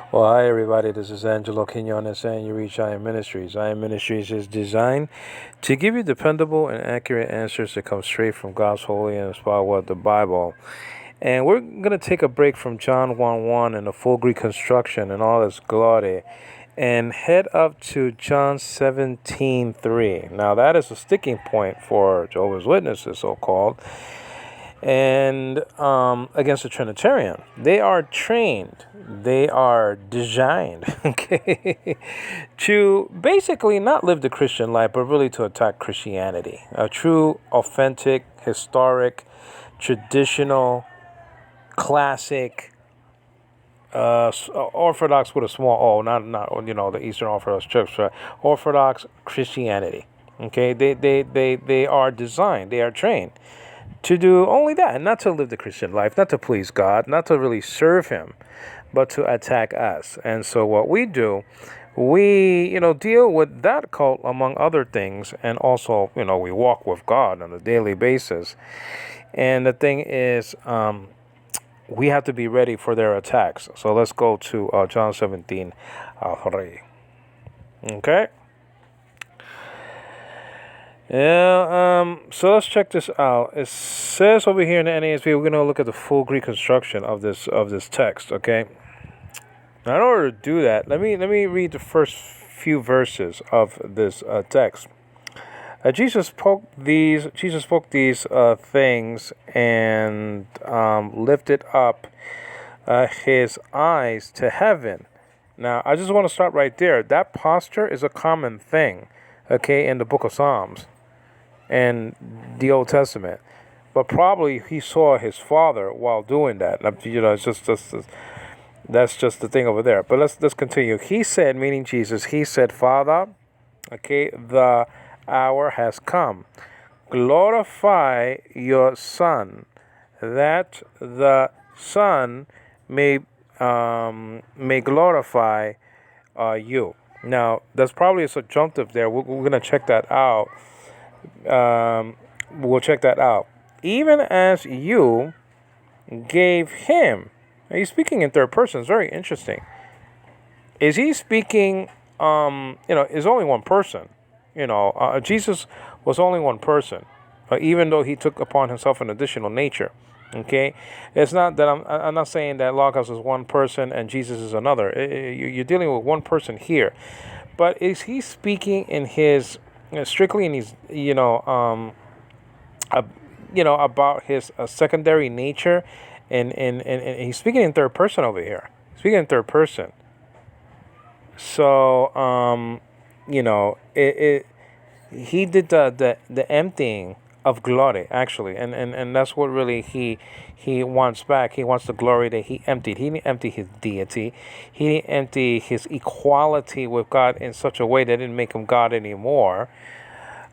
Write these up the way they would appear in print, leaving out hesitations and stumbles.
Well, hi everybody. This is Angelo Quinones, and you reach I Am Ministries. I Am Ministries is designed to give you dependable and accurate answers that come straight from God's holy and inspired word, the Bible. And we're gonna take a break from John 1:1 and the full Greek construction and all its glory, and head up to John 17:3. Now that is a sticking point for Jehovah's Witnesses, so called, and against the Trinitarian. They are trained, they are designed, okay, to basically not live the Christian life, but really to attack Christianity. A true, authentic, historic, traditional, classic, Orthodox with a small O, not the Eastern Orthodox Church, but Orthodox Christianity. Okay, they are designed, they are trained to do only that, not to live the Christian life, not to please God, not to really serve Him, but to attack us. And so what we do, we deal with that cult among other things, and also we walk with God on a daily basis. And the thing is, we have to be ready for their attacks. So let's go to John 17. Okay. Yeah, so let's check this out. It says over here in the NASB, we're gonna look at the full Greek construction of this text, okay? Now, in order to do that, let me read the first few verses of this text. Jesus spoke these things and lifted up his eyes to heaven. Now, I just want to start right there. That posture is a common thing, okay, in the book of Psalms and the Old Testament. But probably he saw his father while doing that. It's just that's just the thing over there. But let's continue. He said, meaning Jesus, he said, Father, okay, the hour has come. Glorify your Son, that the Son may glorify you. Now, there's probably a subjunctive there. We're going to check that out. We'll check that out. Even as you gave him. Now, he's speaking in third person. It's very interesting. Is he speaking, is only one person. Jesus was only one person, even though he took upon himself an additional nature. Okay, it's not that I'm not saying that Logos is one person and Jesus is another. You're dealing with one person here, but is he speaking in his strictly in his about his secondary nature, and he's speaking in third person over here. Speaking in third person. So he did the emptying of glory, actually, and that's what really he wants back. He wants the glory that he emptied. He didn't empty his deity. He didn't empty his equality with God in such a way that didn't make him God anymore.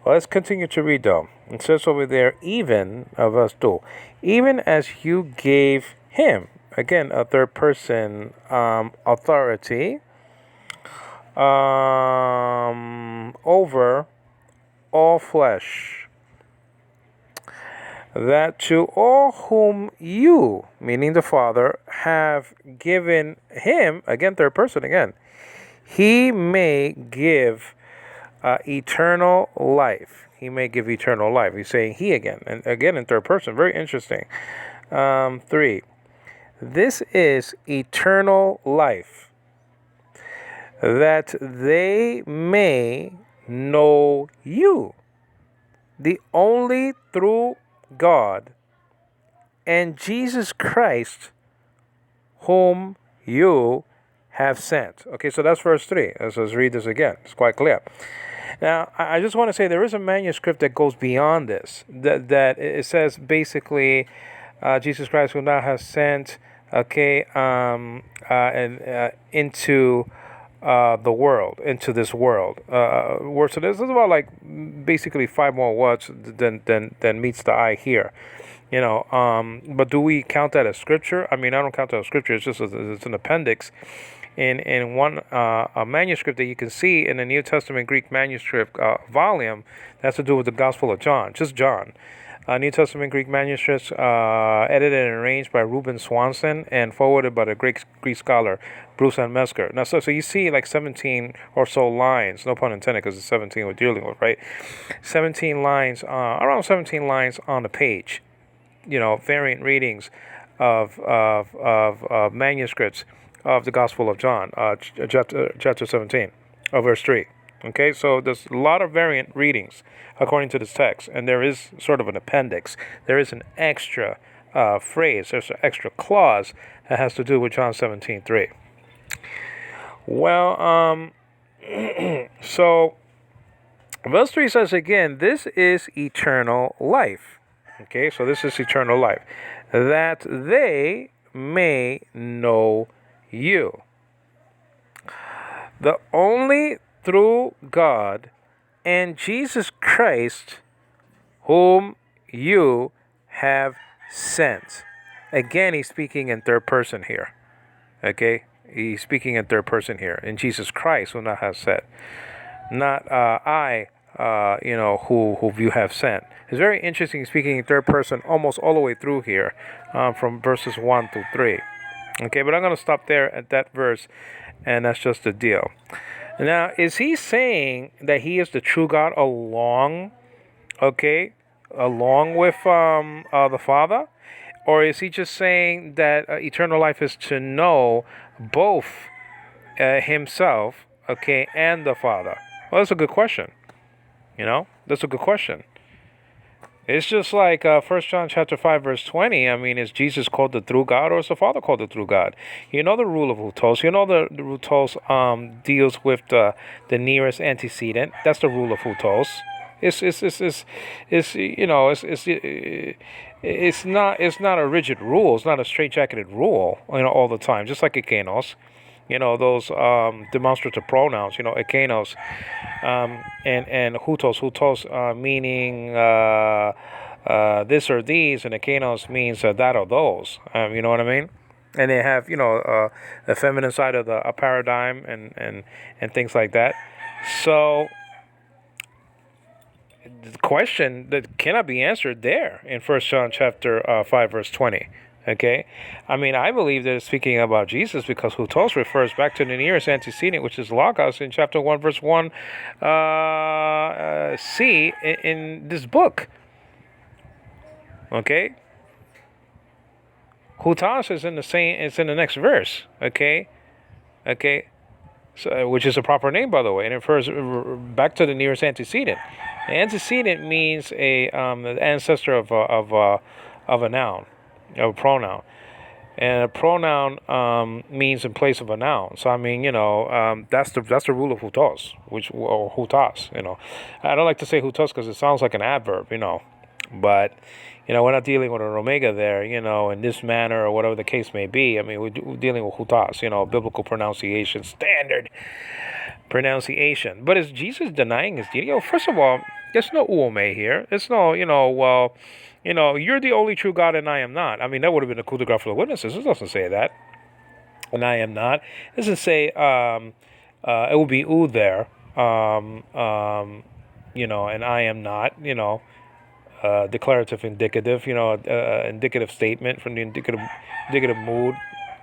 Well, let's continue to read though. It says over there, even verse 2, even as you gave him, again a third person authority over all flesh, that to all whom you, meaning the Father, have given him, again third person again, he may give eternal life. He may give eternal life. He's saying he again, and again in third person. Very interesting. 3. This is eternal life, that they may know you, the only true God, and Jesus Christ, whom you have sent. Okay, so that's verse 3. Let's read this again. It's quite clear. Now, I just want to say there is a manuscript that goes beyond this. That it says basically, Jesus Christ who now has sent, okay, into the world, into this world. So this is about like basically 5 more words than meets the eye here. But do we count that as scripture? I mean, I don't count that as scripture. It's just it's an appendix in one a manuscript that you can see in the New Testament Greek manuscript volume that has to do with the Gospel of John, just John. New Testament Greek manuscripts, edited and arranged by Reuben Swanson and forwarded by the Greek scholar Bruce N. Mesker. Now, so you see like 17 or so lines, no pun intended, because it's 17 we're dealing with, right? 17 lines, around 17 lines on the page. Variant readings of manuscripts of the Gospel of John, chapter 17, verse 3. Okay, so there's a lot of variant readings according to this text, and there is sort of an appendix. There is an extra phrase, there's an extra clause that has to do with John 17:3. Well, so verse 3 says again, this is eternal life. Okay, so this is eternal life, that they may know you, the only true God, and Jesus Christ, whom you have sent. Again, he's speaking in third person here. Okay, he's speaking in third person here. In Jesus Christ, whom thou hast sent, not I. Who you have sent. It's very interesting speaking in third person almost all the way through here, from verses 1 through 3. Okay, but I'm going to stop there at that verse, and that's just the deal. Now, is he saying that he is the true God along with the Father? Or is he just saying that eternal life is to know both himself, and the Father? Well, that's a good question. That's a good question. It's just like 1 John chapter 5, verse 20. I mean, is Jesus called the true God, or is the Father called the true God? The rule of hutos. The hutos deals with the nearest antecedent. That's the rule of hutos. It's not a rigid rule. It's not a straitjacketed rule, all the time. Just like ikenos. Those demonstrative pronouns, ekenos, and hutos, meaning this or these, and ekenos means that or those. You know what I mean? And they have, the feminine side of a paradigm and things like that. So the question that cannot be answered there in 1 John chapter 5, verse 20. Okay, I mean, I believe that it's speaking about Jesus because hutos refers back to the nearest antecedent, which is logos in chapter 1, verse 1, C in this book. Okay, hutos is in the next verse. Okay, so which is a proper name, by the way, and it refers back to the nearest antecedent. The antecedent means the ancestor of a noun. A pronoun, and a pronoun means in place of a noun. So I mean, that's the rule of hutos, or hutas. I don't like to say hutos because it sounds like an adverb. But we're not dealing with an omega there. In this manner or whatever the case may be. I mean, we're dealing with hutas. Biblical pronunciation, standard pronunciation. But is Jesus denying his deity? First of all, there's no uome here. There's no, you're the only true God and I am not. I mean, that would have been a coup de grace for the witnesses. It doesn't say that. And I am not. It doesn't say, it will be u there, and I am not, declarative indicative, indicative statement from the indicative mood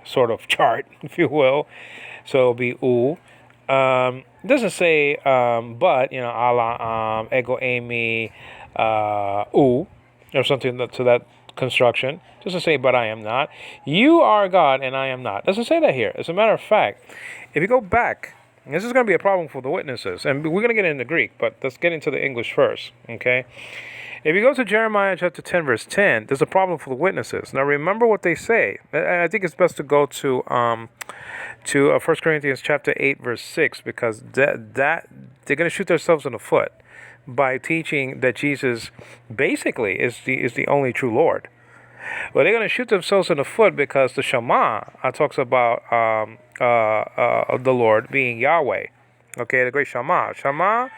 sort of chart, if you will. So it'll be u. It doesn't say, but, Allah, ego, eimi, u, or something to that construction. It doesn't say, but I am not. You are God and I am not. It doesn't say that here. As a matter of fact, if you go back, and this is going to be a problem for the witnesses, and we're going to get into Greek, but let's get into the English first, okay? If you go to Jeremiah chapter 10, verse 10, there's a problem for the witnesses. Now remember what they say. I think it's best to go to 1 Corinthians chapter 8, verse 6, because that they're going to shoot themselves in the foot by teaching that Jesus basically is the only true Lord. Well, they're going to shoot themselves in the foot because the Shema talks about the Lord being Yahweh. Okay, the great Shema. Shema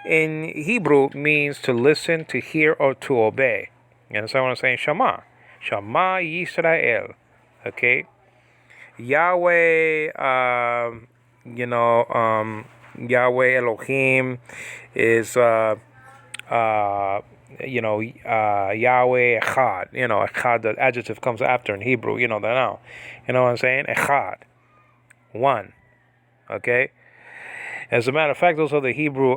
in Hebrew means to listen, to hear, or to obey. You understand what I'm saying? Shema. Shema Yisrael. Okay. Yahweh, Yahweh Elohim is Yahweh Echad. Echad, the adjective comes after in Hebrew. The noun. You know what I'm saying? Echad, one. Okay. As a matter of fact, those are the Hebrew.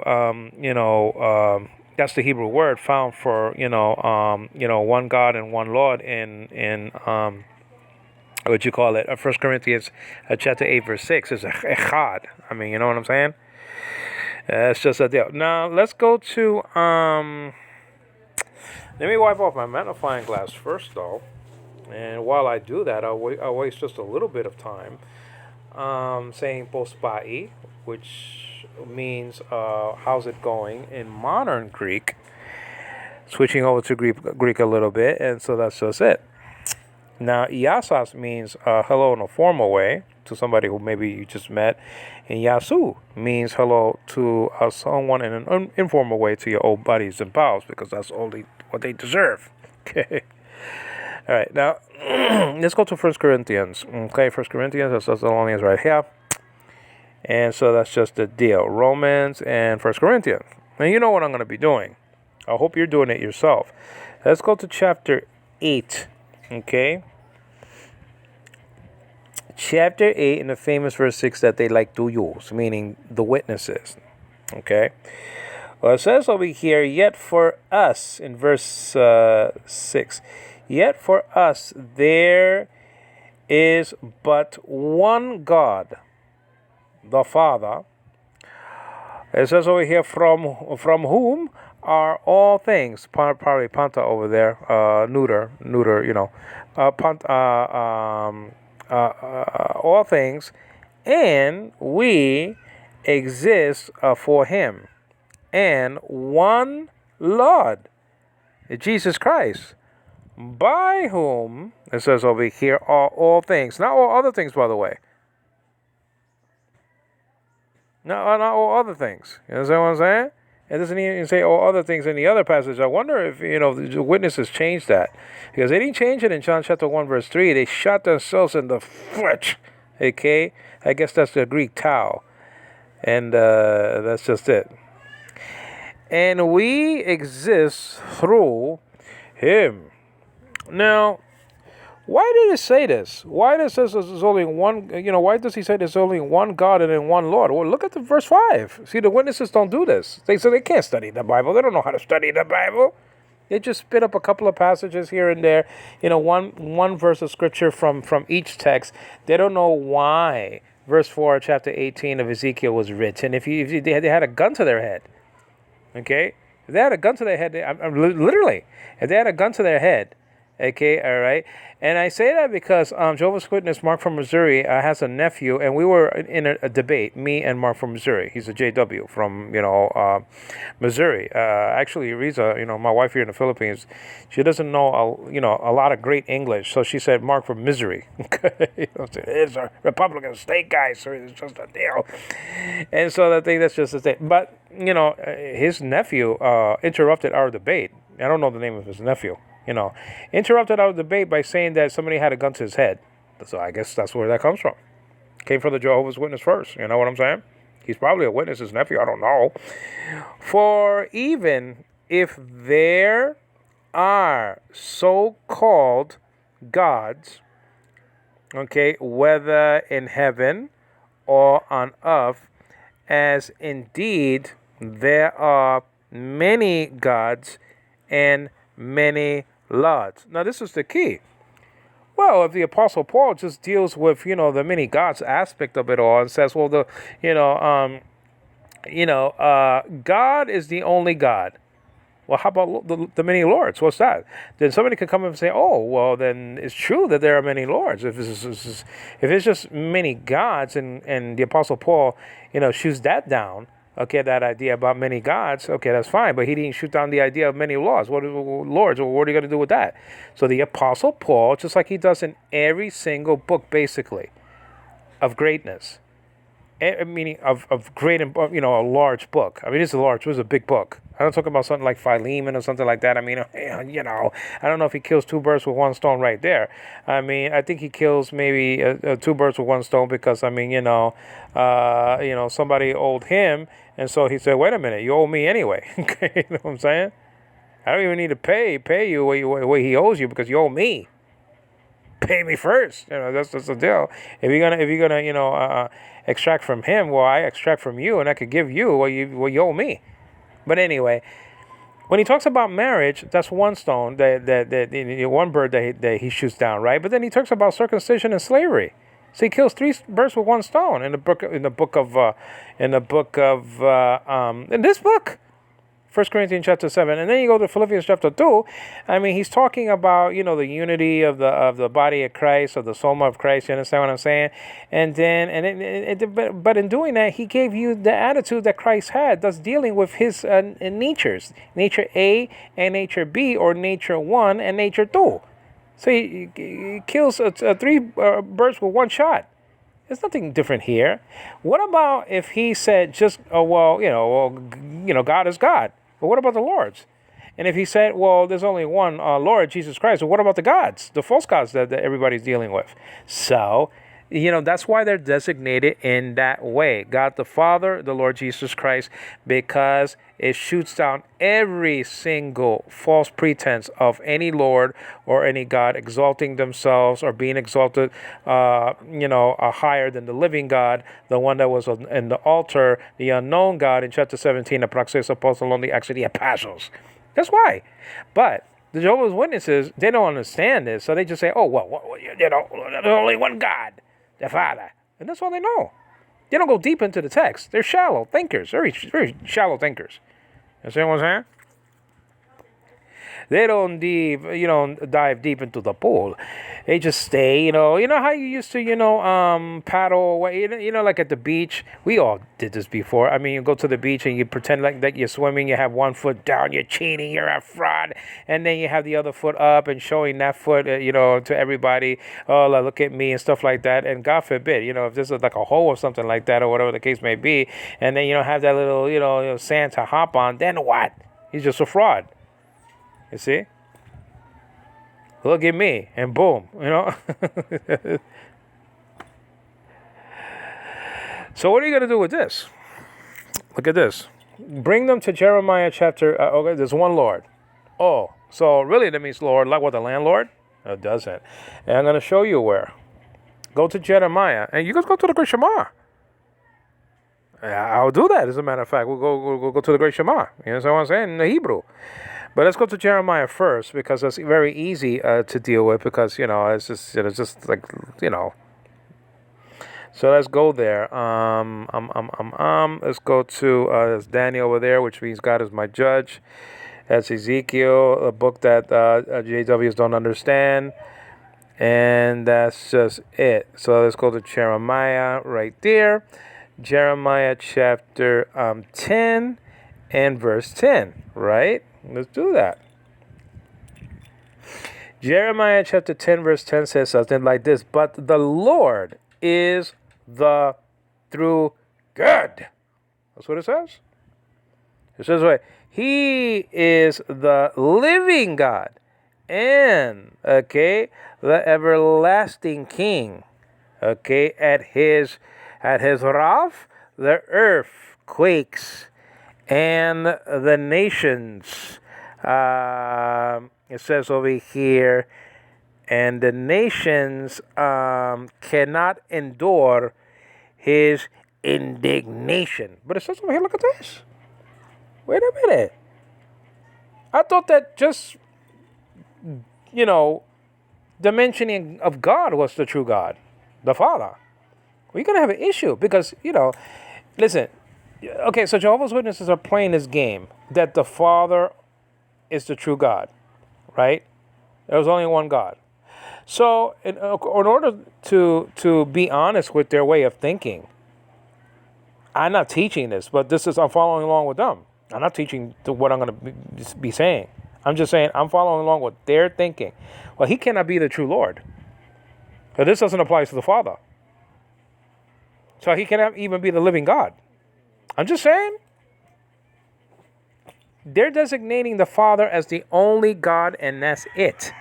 That's the Hebrew word found for one God and one Lord in what you call it? 1 Corinthians chapter 8 verse 6 is echad. I mean, you know what I'm saying? It's just a deal. Now let's go to Let me wipe off my magnifying glass first, though. And while I do that, I'll waste just a little bit of time saying pospai, which means how's it going in modern Greek. Switching over to Greek a little bit, and so that's just it. Now, iasas means hello in a formal way to somebody who maybe you just met, and yasu means hello to someone in an informal way to your old buddies and pals, because that's only what they deserve. Okay. All right. Now, let's go to 1 Corinthians. Okay, 1 Corinthians, that's Thessalonians right here. And so that's just the deal. Romans and 1 Corinthians. And you know what I'm going to be doing. I hope you're doing it yourself. Let's go to chapter 8. Okay. Chapter 8 in the famous verse 6 that they like to use, meaning the witnesses. Okay. Well, it says over here, yet for us, in verse 6, yet for us there is but one God, the Father. It says over here, from whom are all things, probably panta over there, neuter, all things, and we exist for him, and one Lord, Jesus Christ, by whom, it says over here, are all things, not all other things, by the way. No, not all other things. You understand what I'm saying? It doesn't even say all other things in the other passage. I wonder if, the witnesses changed that. Because they didn't change it in John chapter 1, verse 3. They shot themselves in the foot. Okay? I guess that's the Greek tau. And that's just it. And we exist through him. Now, why did it say this? Why does it say there's only one, why does he say there's only one God and then one Lord? Well, look at the verse 5. See, the witnesses don't do this. They say they can't study the Bible. They don't know how to study the Bible. They just spit up a couple of passages here and there, one verse of scripture from each text. They don't know why verse 4, chapter 18 of Ezekiel was written. If they had a gun to their head, okay? If they had a gun to their head, literally, if they had a gun to their head, okay, all right. And I say that because Jehovah's Witness Mark from Missouri has a nephew, and we were in a debate, me and Mark from Missouri. He's a JW from, Missouri. Actually, Riza, my wife here in the Philippines, she doesn't know, a lot of great English. So she said, Mark from Missouri. It's a Republican state guy, so it's just a deal. And so I think that's just the thing. But, his nephew interrupted our debate. I don't know the name of his nephew. Interrupted our debate by saying that somebody had a gun to his head. So I guess that's where that comes from. Came from the Jehovah's Witness first. You know what I'm saying? He's probably a witness, his nephew. I don't know. For even if there are so-called gods, okay, whether in heaven or on earth, as indeed there are many gods and many lords. Now, this is the key. Well, if the Apostle Paul just deals with, the many gods aspect of it all and says, well, God is the only God. Well, how about the many lords? What's that? Then somebody could come and say, oh, well, then it's true that there are many lords. If it's just many gods and the Apostle Paul, shoots that down, okay, that idea about many gods, okay, that's fine. But he didn't shoot down the idea of many lords. What are you going to do with that? So the Apostle Paul, just like he does in every single book, basically, of greatness, meaning of great, a large book. I mean, it was a big book. I'm not talking about something like Philemon or something like that. I mean, I don't know if he kills two birds with one stone right there. I mean, I think he kills maybe two birds with one stone because, somebody owed him. And so he said, wait a minute, you owe me anyway. Okay, you know what I'm saying? I don't even need to pay you what he owes you because you owe me. Pay me first. That's the deal. If you're gonna extract from him, well, I extract from you, and I could give you what you owe me. But anyway, when he talks about marriage, that's one stone that one bird that he shoots down, right? But then he talks about circumcision and slavery. So he kills three birds with one stone in this book. 1 Corinthians chapter 7, and then you go to Philippians chapter 2. I mean, he's talking about the unity of the body of Christ, of the soma of Christ. You understand what I'm saying? And then but in doing that, he gave you the attitude that Christ had, that's dealing with his natures, nature A and nature B, or nature 1 and nature 2. So he kills three birds with one shot. There's nothing different here. What about if he said just, God is God? But what about the lords? And if he said, well, there's only one Lord, Jesus Christ, well, what about the gods, the false gods that everybody's dealing with? So, that's why they're designated in that way. God the Father, the Lord Jesus Christ, because it shoots down every single false pretense of any Lord or any God exalting themselves or being exalted, higher than the living God, the one that was in the altar, the unknown God in chapter 17, the praxis apostolon, actually the apostles. That's why. But the Jehovah's Witnesses, they don't understand this, so they just say, oh, well, there's only one God, the Father. And that's all they know. They don't go deep into the text. They're shallow thinkers, very, very shallow thinkers. You see what I'm saying? They don't dive deep into the pool. They just stay, you know how you used to, paddle away, like at the beach. We all did this before. I mean, you go to the beach and you pretend like that you're swimming. You have one foot down, you're cheating, you're a fraud. And then you have the other foot up and showing that foot, to everybody. Oh, look at me and stuff like that. And God forbid, if this is like a hole or something like that or whatever the case may be. And then you don't have that little, sand to hop on. Then what? He's just a fraud. You see? Look at me, and boom, So what are you going to do with this? Look at this. Bring them to Jeremiah chapter, okay, there's one Lord. Oh, so really that means Lord, like what, the landlord? No, it doesn't. And I'm going to show you where. Go to Jeremiah, and you guys go to the Great Shema. I'll do that, as a matter of fact. We'll go to the Great Shema. You know what I'm saying? In the Hebrew. But let's go to Jeremiah first, because it's very easy to deal with, because, it's just like. So let's go there. Let's go to there's Daniel over there, which means God is my judge. That's Ezekiel, a book that JWs don't understand. And that's just it. So let's go to Jeremiah right there. Jeremiah chapter 10 and verse 10, right? Let's do that. Jeremiah chapter 10 verse 10 says something like this. But the Lord is the true God. That's what it says. It says, wait, He is the living God and, the everlasting King. At his wrath, the earth quakes and the nations, it says over here, and the nations cannot endure his indignation. But it says over here, look at this. Wait a minute. I thought that just, the mentioning of God was the true God, the Father. We're going to have an issue because, listen. Okay, so Jehovah's Witnesses are playing this game that the Father is the true God, right? There's only one God. So in order to be honest with their way of thinking, I'm not teaching this, but I'm following along with them. I'm not teaching what I'm going to be saying. I'm just saying I'm following along with their thinking. Well, he cannot be the true Lord. So this doesn't apply to the Father. So he cannot even be the living God. I'm just saying. They're designating the Father as the only God, and that's it.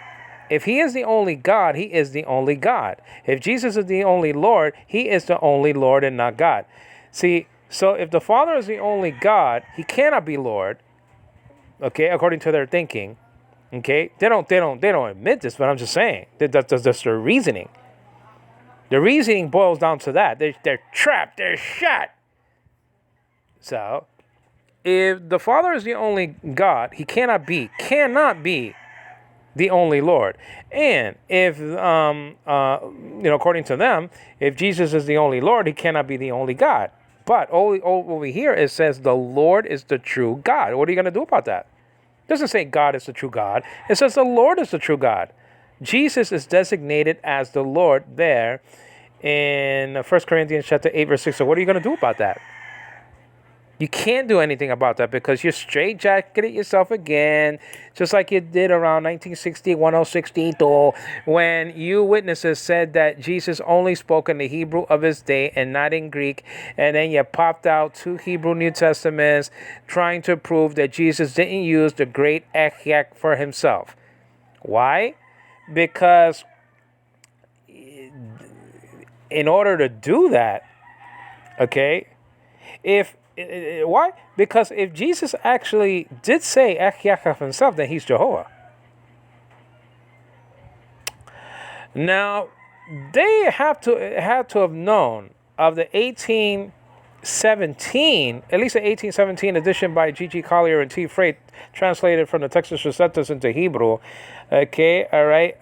If he is the only God, he is the only God. If Jesus is the only Lord, he is the only Lord and not God. See, so if the Father is the only God, he cannot be Lord. okay, according to their thinking. Okay, they don't admit this, but I'm just saying that's their reasoning. The reasoning boils down to that they're trapped, they're shot. So, if the Father is the only God, He cannot be the only Lord. And if according to them, if Jesus is the only Lord, He cannot be the only God. But over here it says the Lord is the true God. What are you going to do about that? It doesn't say God is the true God. It says the Lord is the true God. Jesus is designated as the Lord there in 1 Corinthians chapter 8, verse 6. So what are you going to do about that? You can't do anything about that because you straitjacketed yourself again, just like you did around 1960, 1062, when you witnesses said that Jesus only spoke in the Hebrew of his day and not in Greek, and then you popped out 2 Hebrew New Testaments trying to prove that Jesus didn't use the great Echiak for himself. Why? Because in order to do that, okay, why? Because if Jesus actually did say Echiak of himself, then he's Jehovah. Now, they had to have known of the 1817, at least the 1817 edition by G.G. Collier and T. Frey, translated from the Textus Receptus into Hebrew. Okay, all right.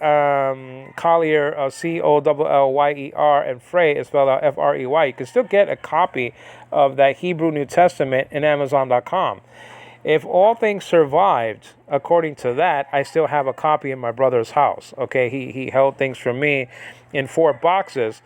Collier, Collyer, and Frey is spelled out Frey. You can still get a copy of that Hebrew New Testament in Amazon.com. If all things survived, according to that, I still have a copy in my brother's house. Okay, he held things from me in 4 boxes.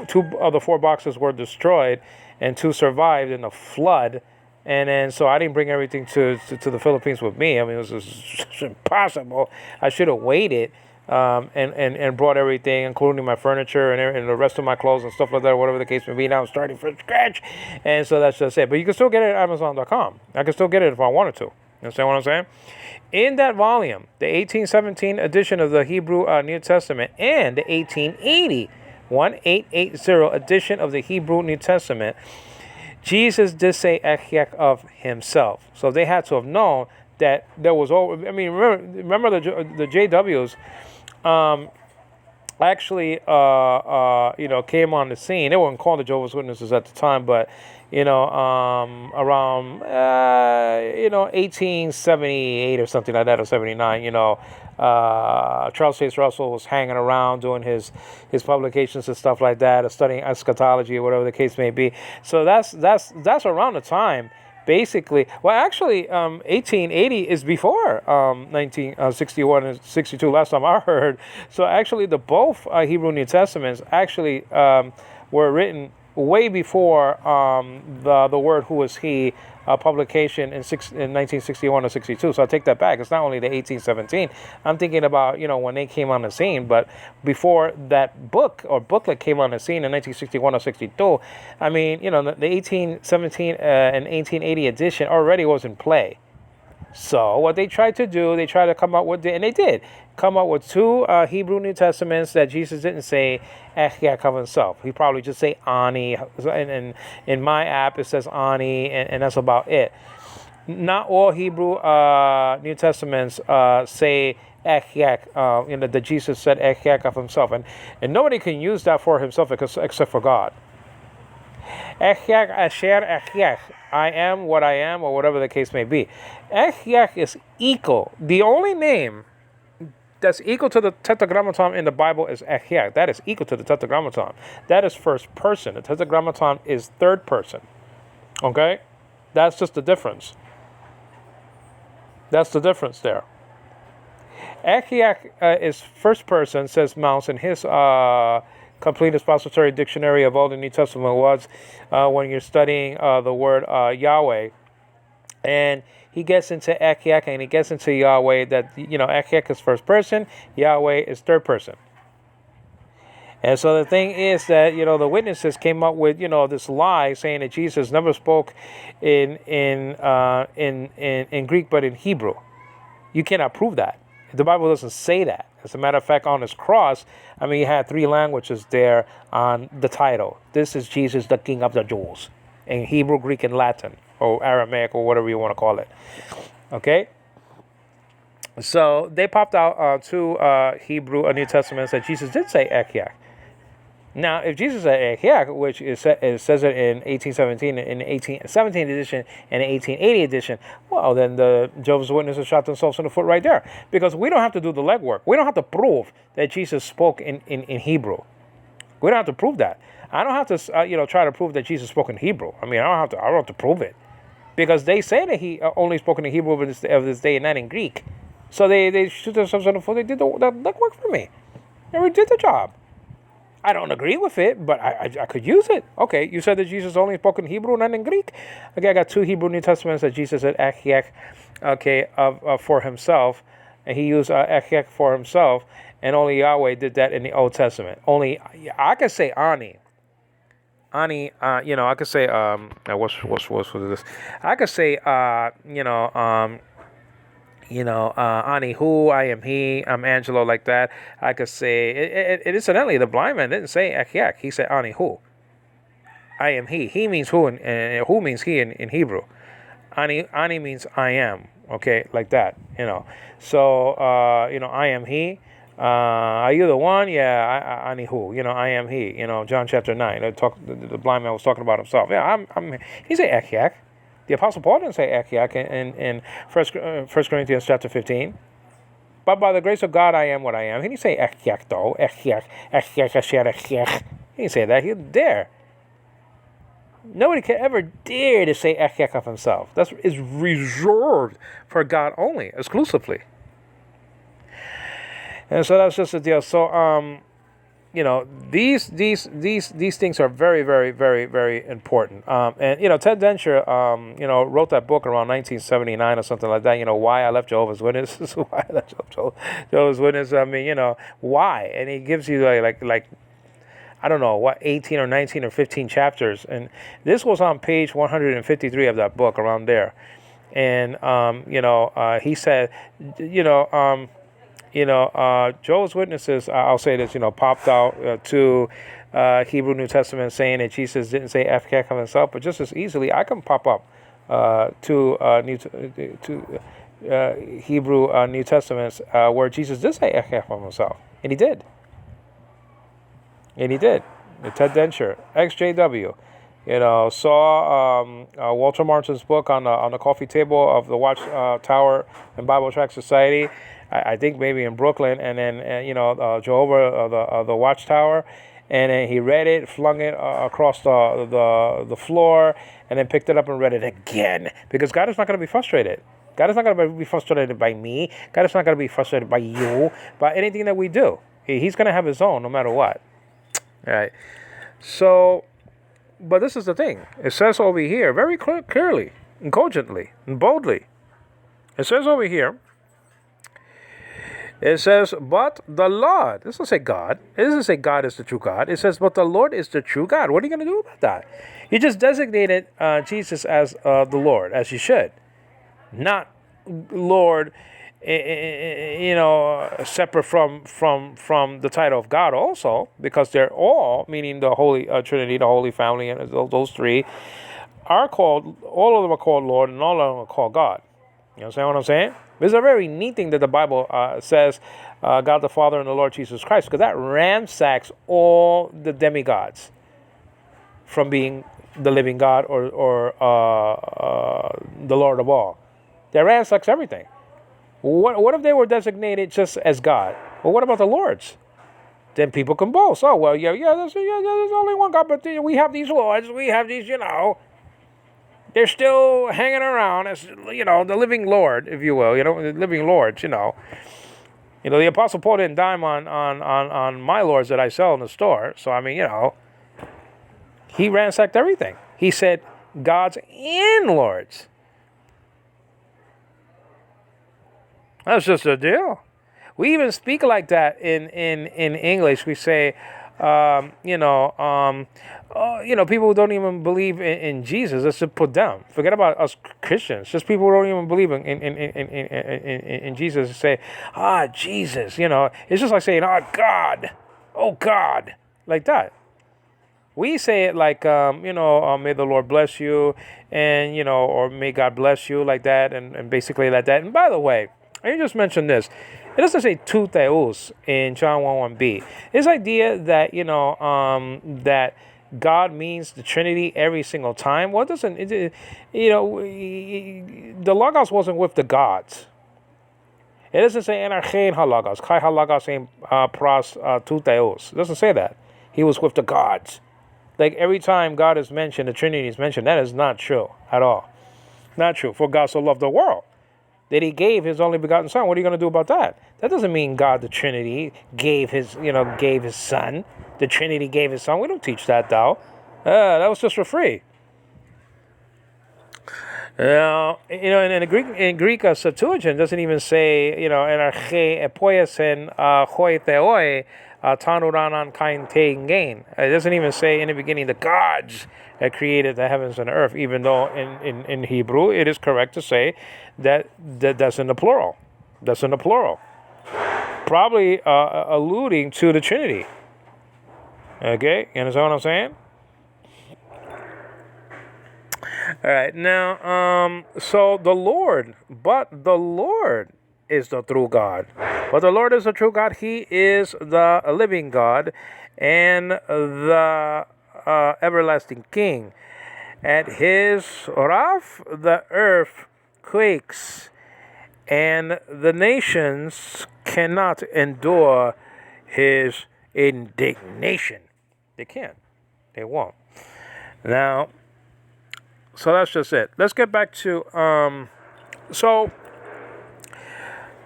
2 of the 4 boxes were destroyed, and 2 survived in the flood. And then, so I didn't bring everything to the Philippines with me. I mean, it was just impossible. I should have waited and brought everything, including my furniture and the rest of my clothes and stuff like that, whatever the case may be. Now I'm starting from scratch. And so that's just it. But you can still get it at Amazon.com. I can still get it if I wanted to. You understand what I'm saying? In that volume, the 1817 edition of the Hebrew New Testament and the 1880 edition of the Hebrew New Testament, Jesus did say Echiak of himself. So they had to have known that there was over. I mean, remember the JWs actually came on the scene. They weren't called the Jehovah's Witnesses at the time, but around 1878 or something like that, or 79. Charles Chase Russell was hanging around doing his publications and stuff like that, or studying eschatology or whatever the case may be. So that's around the time. Basically, well, actually, 1880 is before 1961 and 62. Last time I heard. So actually, the both Hebrew New Testaments actually were written way before the word "Who is He" publication in 1961 or 62. So I take that back. It's not only the 1817. I'm thinking about when they came on the scene, but before that book or booklet came on the scene in 1961 or 62. I mean, the 1817 and 1880 edition already was in play. So what they tried to do, they tried to come up with, and they did come up with 2 Hebrew New Testaments that Jesus didn't say Echiak of himself. He probably just say Ani, and in my app it says Ani, and that's about it. Not all Hebrew New Testaments say Echiak, that Jesus said Echiak of himself, and nobody can use that for himself except for God. Echiak asher Echiak, I am what I am, or whatever the case may be. Echiak is equal. The only name that's equal to the Tetragrammaton in the Bible is Echiak. That is equal to the Tetragrammaton. That is first person. The Tetragrammaton is third person. Okay? That's just the difference. That's the difference there. Echiak is first person, says Mouse in his complete expository dictionary of all the New Testament words when you're studying the word Yahweh. And he gets into Echiak and he gets into Yahweh, that, Echiak is first person, Yahweh is third person. And so the thing is that, the witnesses came up with, this lie saying that Jesus never spoke in Greek but in Hebrew. You cannot prove that. The Bible doesn't say that. As a matter of fact, on his cross, he had 3 languages there on the title. This is Jesus, the King of the Jews, in Hebrew, Greek, and Latin, or Aramaic, or whatever you want to call it. Okay? So they popped out two Hebrew New Testaments that Jesus did say Ekiak. Now, if Jesus said Ekiak, which it says it in 1817, in the 1817 edition, and the 1880 edition, well, then the Jehovah's Witnesses shot themselves in the foot right there. Because we don't have to do the legwork. We don't have to prove that Jesus spoke in Hebrew. We don't have to prove that. I don't have to, try to prove that Jesus spoke in Hebrew. I mean, I don't have to prove it. Because they say that he only spoke in Hebrew of this day and not in Greek. So they shoot themselves in the foot. They did the legwork for me. They did the job. I don't agree with it, but I could use it. Okay, you said that Jesus only spoke in Hebrew, not in Greek. Okay, I got two Hebrew New Testaments that Jesus said Ekiak, okay, for himself, and he used Ekiak for himself, and only Yahweh did that in the Old Testament. Only I could say Ani. Ani, I could say what's this? I could say Ani who, I am he, I'm Angelo, like that. I could say, incidentally, the blind man didn't say Ekiak. He said Ani who. I am he. He means who, and who means he in Hebrew. Ani means I am. Okay, like that, So, I am he. Are you the one? Yeah, Ani who. I am he. John chapter 9. The blind man was talking about himself. Yeah, he said Ekiak. The Apostle Paul didn't say Ekiak in 1 Corinthians chapter 15. But by the grace of God, I am what I am. He didn't say Ekiak, though. Ekiak. He didn't say that. He didn't dare. Nobody can ever dare to say Ekiak of himself. That is reserved for God only, exclusively. And so that's just the deal. So, these things are very, very, very, very important. And Ted Dencher, wrote that book around 1979 or something like that. Why I left Jehovah's Witnesses. Why I left Jehovah's Witnesses. I mean, why? And he gives you like I don't know what 18 or 19 or 15 chapters. And this was on page 153 of that book, around there. And he said, Jehovah's Witnesses, I'll say this, popped out to Hebrew New Testament saying that Jesus didn't say Ekiak of himself, but just as easily I can pop up to Hebrew New Testaments where Jesus did say Ekiak of himself, and he did. Ted Dencher, XJW. Saw Walter Martin's book on the coffee table of the Watch Tower and Bible Tract Society. I think maybe in Brooklyn, and then Jehovah the Watchtower, and then he read it, flung it across the floor, and then picked it up and read it again, because God is not going to be frustrated. God is not going to be frustrated by me. God is not going to be frustrated by you, by anything that we do. He's going to have his own no matter what. All right. So, but this is the thing. It says over here very clearly and cogently and boldly. It says over here. It says, but the Lord. It doesn't say God. It doesn't say God is the true God. It says, but the Lord is the true God. What are you going to do about that? You just designated Jesus as the Lord, as you should. Not Lord, separate from the title of God also, because they're all, meaning the Holy Trinity, the Holy Family, and those three, are called, all of them are called Lord, and all of them are called God. You understand what I'm saying? It's a very neat thing that the Bible says God the Father and the Lord Jesus Christ, because that ransacks all the demigods from being the living God or the Lord of all. That ransacks everything. What if they were designated just as God? Well, what about the Lords? Then people can boast. Oh, well, there's only one God, but we have these Lords, we have these, they're still hanging around as, the living Lord, if you will, the living Lords, the Apostle Paul didn't dime on my Lords that I sell in the store. So, I mean, he ransacked everything. He said gods and Lords. That's just a deal. We even speak like that in English. We say, people who don't even believe in Jesus. Let's just put them. Forget about us Christians. Just people who don't even believe in Jesus. Say, Jesus. It's just like saying, God, oh God, like that. We say it like, may the Lord bless you, and or may God bless you, like that, and basically like that. And by the way, I just mentioned this. It doesn't say two theos in John 1:1b. This idea that that God means the Trinity every single time. What doesn't the Logos wasn't with the gods. It doesn't say enarchein halagos, kai halagos ein pros two theos. It doesn't say that. He was with the gods. Like every time God is mentioned, the Trinity is mentioned. That is not true at all. Not true. For God so loved the world that He gave His only begotten Son. What are you going to do about that? That doesn't mean God, the Trinity, gave His Son. The Trinity gave His Son. We don't teach that, though. That was just for free. In Greek Septuagint doesn't even say, enarche epoiesen hoi theoi tanuranan kain tein. It doesn't even say in the beginning the gods that created the heavens and the earth, even though in Hebrew it is correct to say that's in the plural. That's in the plural. Probably alluding to the Trinity. Okay, you understand what I'm saying? All right, now, so the Lord is the true God. But the Lord is the true God. He is the living God and the everlasting King. At His wrath, the earth quakes, and the nations cannot endure His indignation. They can't. They won't. Now, so that's just it. Let's get back to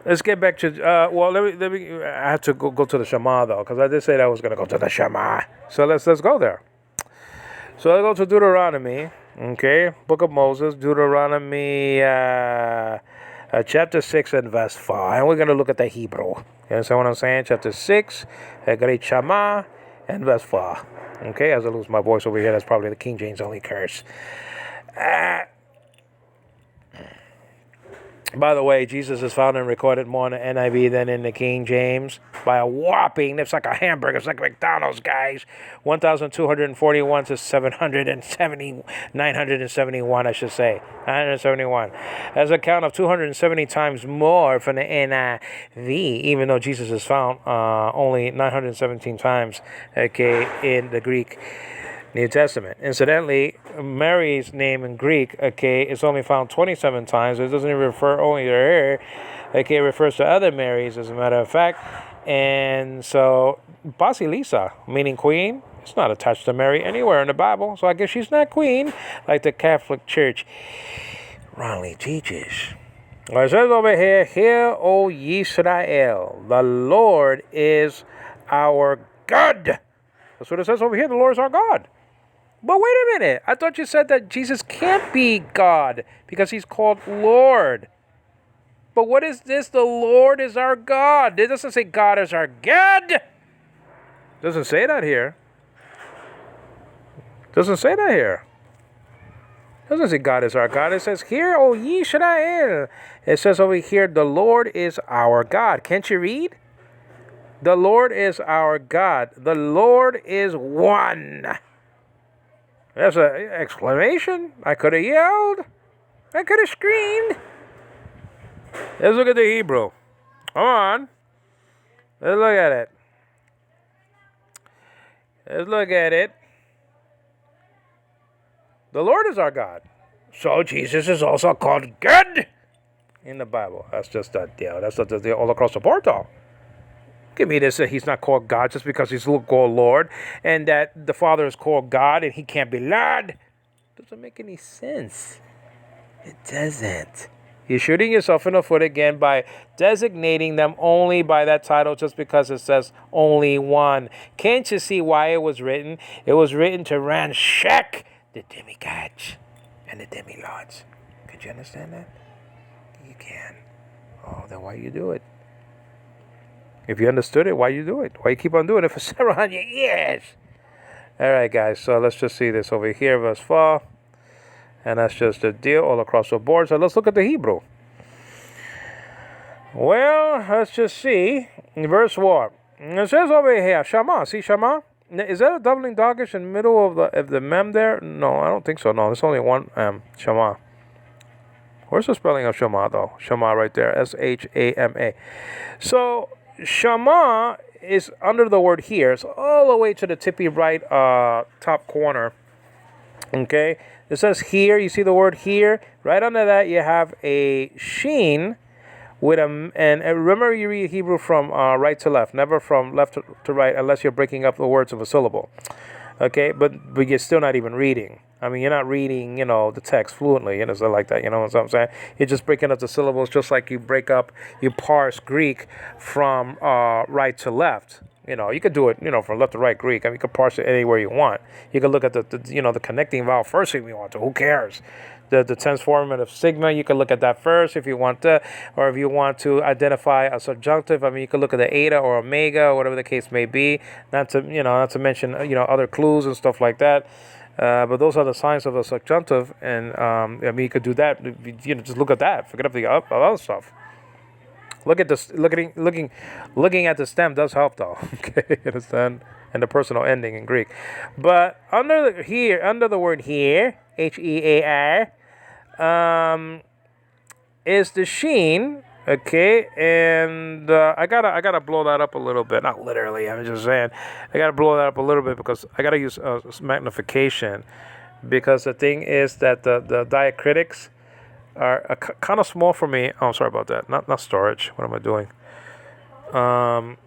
let's get back to let me I have to go to the Shema though, because I did say that I was going to go to the Shema. So let's go there. So let's go to Deuteronomy, okay, Book of Moses, Deuteronomy chapter 6 and verse 4, and we're going to look at the Hebrew. You understand what I'm saying? Chapter 6, Great Shema, and verse 4. Okay, as I lose my voice over here, that's probably the King James only curse. By the way, Jesus is found and recorded more in the NIV than in the King James by a whopping, it's like a hamburger, it's like McDonald's, guys, 1,241 to 971, I should say, 971. As a count of 270 times more from the NIV, even though Jesus is found only 917 times, okay, in the Greek New Testament. Incidentally, Mary's name in Greek, okay, is only found 27 times. It doesn't even refer only to her. Okay, it refers to other Marys, as a matter of fact. And so, Basilisa, meaning queen, it's not attached to Mary anywhere in the Bible. So I guess she's not queen, like the Catholic Church wrongly teaches. Well, it says over here, "Hear, O Yisrael, the Lord is our God." That's what it says over here. The Lord is our God. But wait a minute. I thought you said that Jesus can't be God because He's called Lord. But what is this? The Lord is our God. It doesn't say God is our God. It doesn't say that here. It doesn't say that here. It doesn't say God is our God. It says, "Hear, O Yisrael." It says over here, the Lord is our God. Can't you read? The Lord is our God. The Lord is one. That's an exclamation. I could have yelled. I could have screamed. Let's look at the Hebrew. Come on. Let's look at it. Let's look at it. The Lord is our God. So Jesus is also called God in the Bible. That's just a deal. That's the deal all across the board, though. Give me this that He's not called God just because He's called Lord, and that the Father is called God and He can't be Lord. Doesn't make any sense. It doesn't. You're shooting yourself in the foot again by designating them only by that title just because it says only one. Can't you see why it was written? It was written to ransack the demigods and the demilords. Could you understand that? You can. Oh, then why you do it? If you understood it, why you do it? Why you keep on doing it for several hundred years? All right, guys. So let's just see this over here, verse 4. And that's just a deal all across the board. So let's look at the Hebrew. Well, let's just see. In verse 1. It says over here, Shama. See Shama? Is that a doubling dagesh in the middle of the mem there? No, I don't think so. No, there's only one Shama. Where's the spelling of Shema though? Shema right there. Shama. So Shama is under the word here. It's all the way to the tippy right top corner. Okay. It says here. You see the word here. Right under that you have a sheen with and remember you read Hebrew from right to left, never from left to right, unless you're breaking up the words of a syllable. Okay, but you're still not even reading. I mean, you're not reading, the text fluently, so like that. You know what I'm saying? You're just breaking up the syllables, just like you parse Greek from right to left. You could do it, from left to right Greek. I mean, you could parse it anywhere you want. You could look at the connecting vowel first if you want to. Who cares? The transformative sigma, you can look at that first if you want to, or if you want to identify a subjunctive. I mean, you could look at the eta or omega or whatever the case may be. Not to mention other clues and stuff like that. But those are the signs of a subjunctive, and I mean, you could do that. Just look at that. Forget the other stuff. Look at this. Looking at the stem does help, though. Okay, understand? And the personal ending in Greek, but under the word here, hear, is the sheen. Okay, and I gotta blow that up a little bit. Not literally. I'm just saying, I gotta blow that up a little bit because I gotta use magnification. Because the thing is that the diacritics are kind of small for me. Oh, sorry about that. Not storage. What am I doing?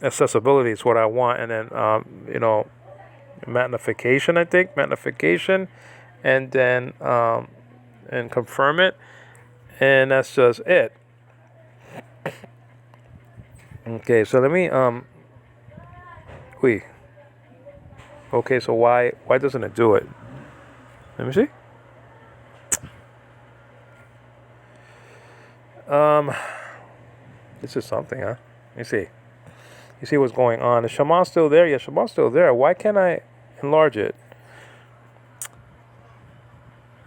Accessibility is what I want, and then magnification. I think magnification, and then and confirm it, and that's just it. Okay, so let me Okay, so why doesn't it do it? Let me see. This is something, huh? Let me see. You see what's going on? Is Shema still there? Yeah, Shema's still there. Why can't I enlarge it?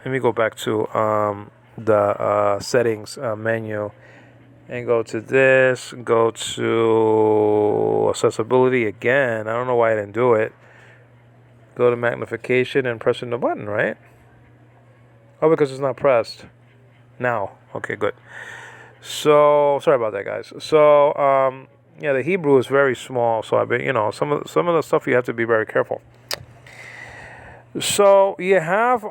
Let me go back to the settings menu and go to this. Go to accessibility again. I don't know why I didn't do it. Go to magnification and pressing the button, right? Oh, because it's not pressed. Now. Okay, good. So sorry about that, guys. So yeah, the Hebrew is very small, so I've been, some of the stuff you have to be very careful. So you have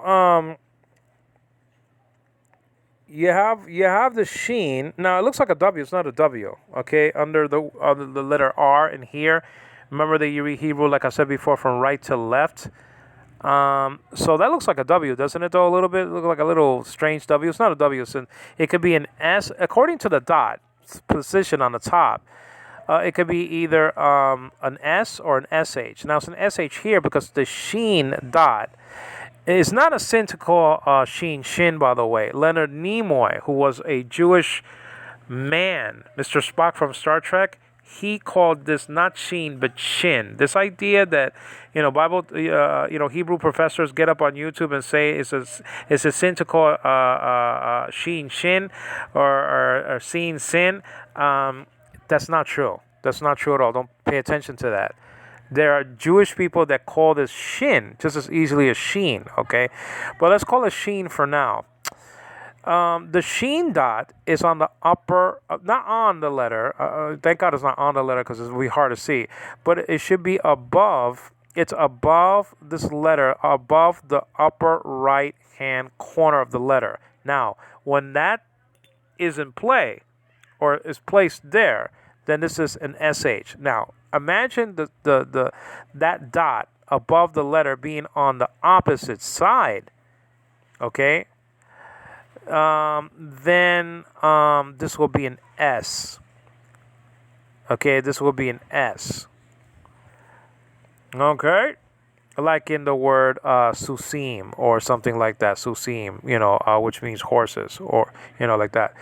the sheen. Now it looks like a W. It's not a W. Okay, under the letter R in here. Remember that you read Hebrew, like I said before, from right to left. So that looks like a W, doesn't it, though, a little bit? It looks like a little strange W. It's not a W. It could be an S. According to the dot position on the top, it could be either an S or an SH. Now, it's an SH here because the sheen dot is not a sin to call sheen shin, by the way. Leonard Nimoy, who was a Jewish man, Mr. Spock from Star Trek, he called this not sheen but shin. This idea that Bible Hebrew professors get up on YouTube and say it's a sin to call sheen shin or seen sin. That's not true. That's not true at all. Don't pay attention to that. There are Jewish people that call this shin just as easily as sheen. Okay, but let's call it sheen for now. The sheen dot is on the upper, not on the letter. Thank God it's not on the letter because it's really hard to see. But it should be above. It's above this letter, above the upper right-hand corner of the letter. Now, when that is in play or is placed there, then this is an SH. Now, imagine that dot above the letter being on the opposite side. Okay. Then this will be an S. Okay, this will be an S. Okay, like in the word susim or something like that. Susim, which means horses, or like that.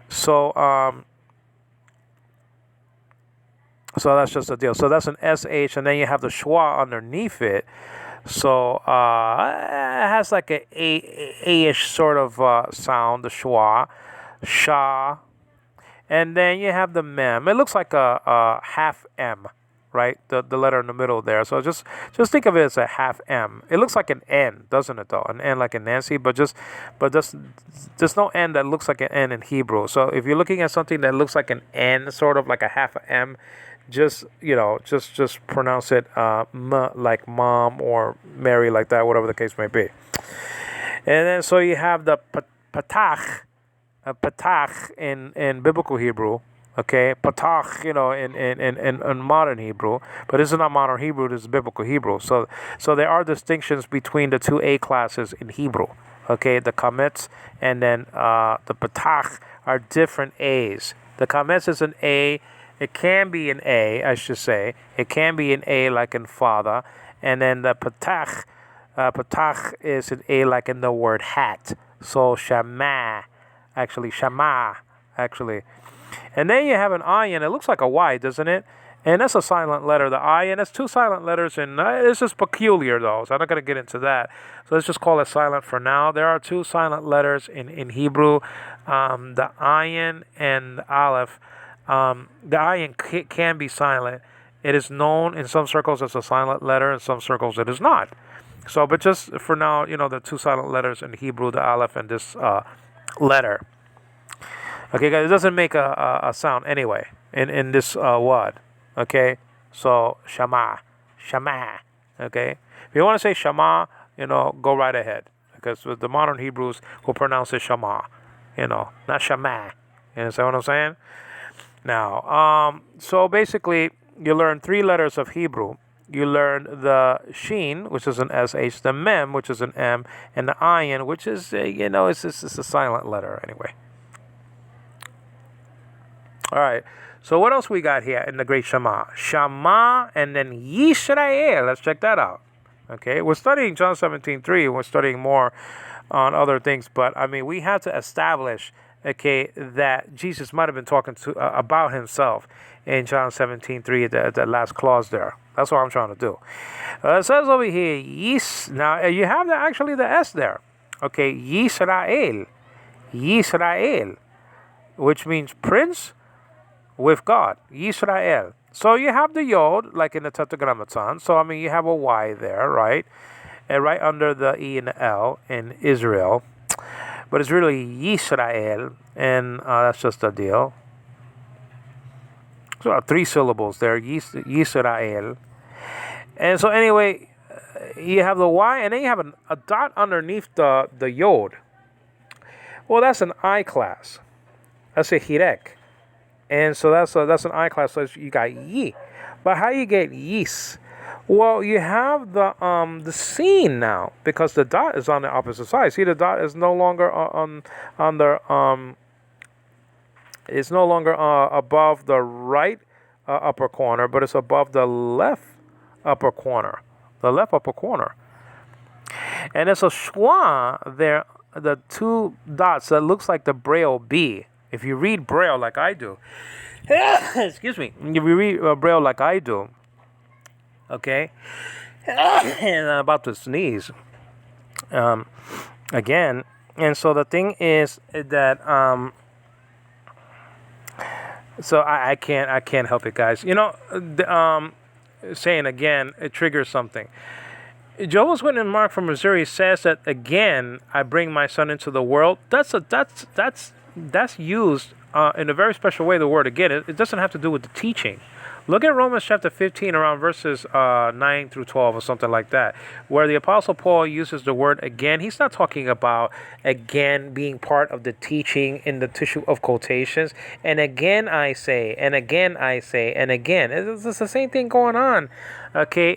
So so that's just the deal. So that's an SH, and then you have the schwa underneath it. So it has like a-ish sort of sound, the schwa, sha, and then you have the mem. It looks like a half M, right? The letter in the middle there. So just think of it as a half M. It looks like an N, doesn't it though? An N like a Nancy, but there's no N that looks like an N in Hebrew. So if you're looking at something that looks like an N, sort of like a half a M, just pronounce it like mom or Mary like that, whatever the case may be. And then so you have the patach in biblical Hebrew. Okay, patach, in modern Hebrew, but this is not modern Hebrew. This is biblical Hebrew. So there are distinctions between the two A classes in Hebrew. Okay, the kametz and then the patach are different A's. The kametz is an A. It can be an A, I should say. It can be an A like in father, and then the patach is an A like in the word hat. So shama, actually. And then you have an ayin. It looks like a Y, doesn't it? And that's a silent letter, the ayin. That's two silent letters, and it's just peculiar, though, so I'm not going to get into that. So let's just call it silent for now. There are two silent letters in Hebrew, the ayin and the aleph. The ayin can be silent. It is known in some circles as a silent letter, in some circles it is not. So, but just for now, the two silent letters in Hebrew, the aleph and this letter. Okay, guys, it doesn't make a sound anyway in this word. Okay, so shama. Okay, if you want to say shama, go right ahead, because the modern Hebrews will pronounce it shama, not shama. You understand what I'm saying? Now, so basically, you learn three letters of Hebrew. You learn the sheen, which is an SH, the mem, which is an M, and the ayin, which is, it's a silent letter anyway. All right. So what else we got here in the Great Shema? Shama and then Yisrael. Let's check that out. Okay. We're studying John 17:3. We're studying more on other things, but we have to establish, okay, that Jesus might have been talking about himself in John 17:3, the last clause there. That's what I'm trying to do. It says over here, Yis. Now you have actually the S there. Okay, Yisrael, which means prince with God, Yisrael. So you have the Yod, like in the Tetragrammaton. So you have a Y there, right? And right under the E and the L in Israel. But it's really Yisrael, and that's just a deal. So three syllables there, Yisrael. And so anyway, you have the Y, and then you have a dot underneath the Yod. Well, that's an I class. That's a Hirek. And so that's an I class. So you got Yi. But how you get Yis? Well, you have the scene now, because the dot is on the opposite side. See, the dot is no longer on the it's no longer above the right upper corner, but it's above the left upper corner. The left upper corner. And there's a schwa there, the two dots that looks like the Braille B. If you read Braille like I do, excuse me, if you read Braille like I do, okay, and I'm about to sneeze again. And so the thing is that so I can't help it, guys. Saying again, it triggers something. Jehovah's Witness Mark from Missouri says that again, I bring my son into the world. That's used in a very special way. The word again, it doesn't have to do with the teaching. Look at Romans chapter 15, around verses 9 through 12 or something like that, where the Apostle Paul uses the word again. He's not talking about again being part of the teaching in the tissue of quotations. And again I say, and again I say, and again. It's the same thing going on, okay,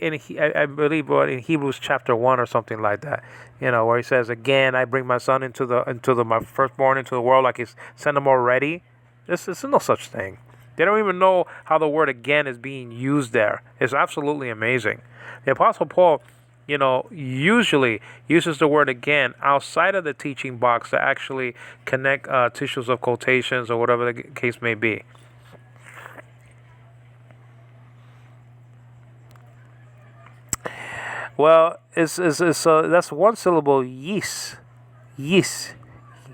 I believe in Hebrews chapter 1 or something like that, where he says, again, I bring my son into my firstborn into the world, like he's sent him already. There's no such thing. They don't even know how the word again is being used there. It's absolutely amazing. The Apostle Paul, usually uses the word again outside of the teaching box to actually connect tissues of quotations or whatever the case may be. Well, that's one syllable, yis,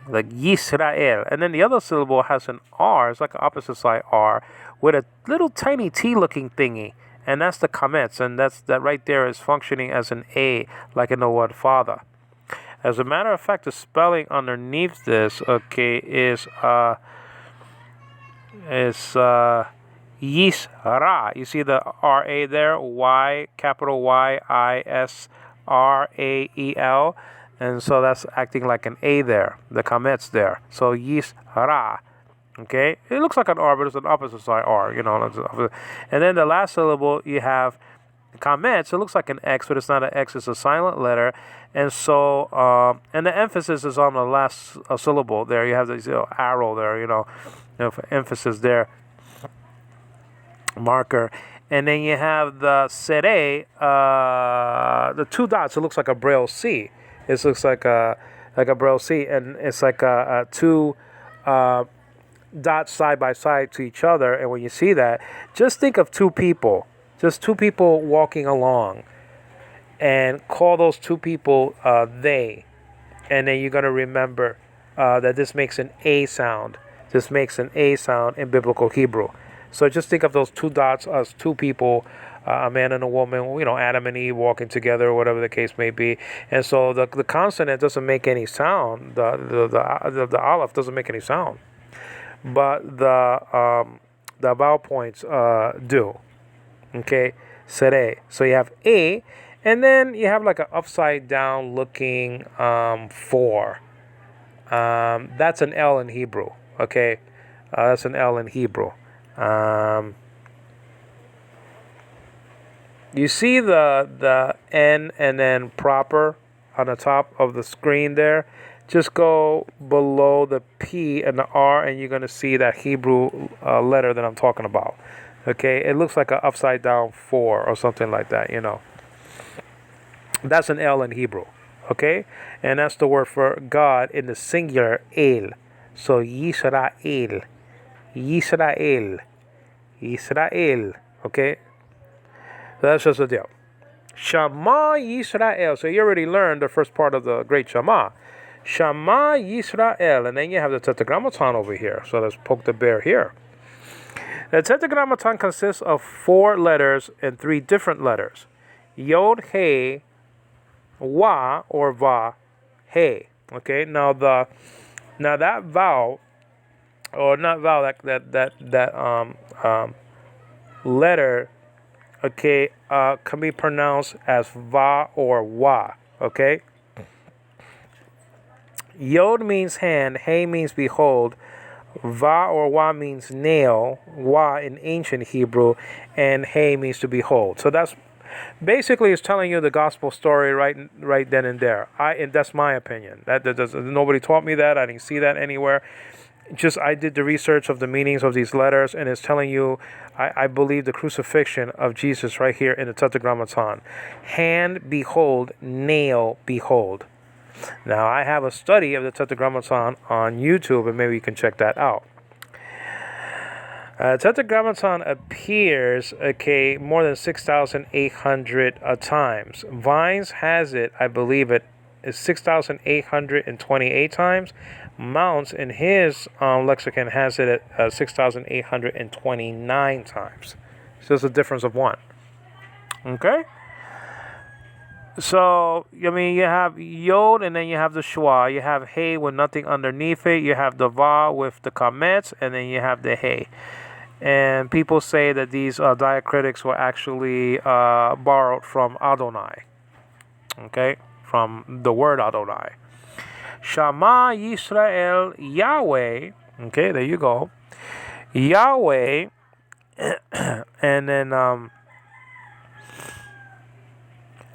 like Yisrael. And then the other syllable has an R. It's like an opposite side R with a little tiny T looking thingy and that's the kametz, and that right there is functioning as an A, like in the word father. As a matter of fact, the spelling underneath this, okay, is Yisra. You see the R-A there? Y, capital Y-I-S-R-A-E-L. And so that's acting like an A there, the kametz there. So Yisra. Okay? It looks like an R, but it's an opposite side R, And then the last syllable, you have kametz. It looks like an X, but it's not an X, it's a silent letter. And so, and the emphasis is on the last syllable there. You have this arrow there, for emphasis there, marker. And then you have the sere, the two dots. It looks like a Braille C. It looks like a Braille C, and it's like two dots side by side to each other. And when you see that, just think of two people, just two people walking along, and call those two people they. And then you're going to remember that this makes an A sound. This makes an A sound in biblical Hebrew. So just think of those two dots as two people, a man and a woman, Adam and Eve walking together, or whatever the case may be. And so the consonant doesn't make any sound. The aleph doesn't make any sound, but the vowel points do. Okay, sere. So you have A, and then you have like an upside down looking 4. That's an L in Hebrew. Okay, that's an L in Hebrew. You see the N and then proper on the top of the screen there. Just go below the P and the R, and you're going to see that Hebrew letter that I'm talking about. Okay, it looks like an upside down 4 or something like that, That's an L in Hebrew. Okay, and that's the word for God in the singular, El. So Yisrael, Yisrael, Israel. Okay, so that's just a deal. Shema Yisrael. So you already learned the first part of the Great Shema. Shema Yisrael, and then you have the Tetragrammaton over here. So let's poke the bear here. The Tetragrammaton consists of 4 letters and 3 different letters. Yod, He, Wa, or Va, He. Okay, now that vowel, or not vowel, that letter, okay, can be pronounced as Va or Wa. Okay. Yod means hand, He means behold, Va or Wa means nail, Wa in ancient Hebrew, and He means to behold. So that's basically it's telling you the gospel story right then and there. And that's my opinion. That nobody taught me that. I didn't see that anywhere. Just I did the research of the meanings of these letters, and it's telling you I believe the crucifixion of Jesus right here in the Tetragrammaton. Hand, behold, nail, behold. Now, I have a study of the Tetragrammaton on YouTube, and maybe you can check that out. Tetragrammaton appears, okay, more than 6,800 times. Vines has it, I believe it is 6,828 times. Mounts in his lexicon has it at 6,829 times. So there's a difference of 1. Okay? So, I mean, you have Yod, and then you have the Shua. You have He with nothing underneath it. You have the Va with the Kametz, and then you have the He. And people say that these diacritics were actually borrowed from Adonai. Okay? From the word Adonai. Shama Yisrael Yahweh. Okay, there you go. Yahweh.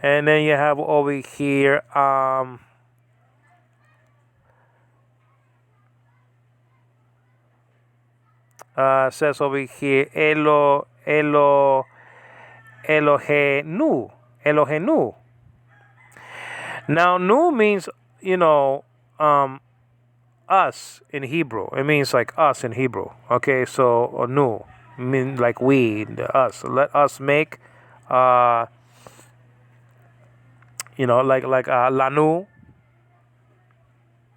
And then you have over here says over here Elohenu. Now Nu means us in Hebrew. It means like us in Hebrew. Okay, so Nu means like we, us. Let us make like Lanu.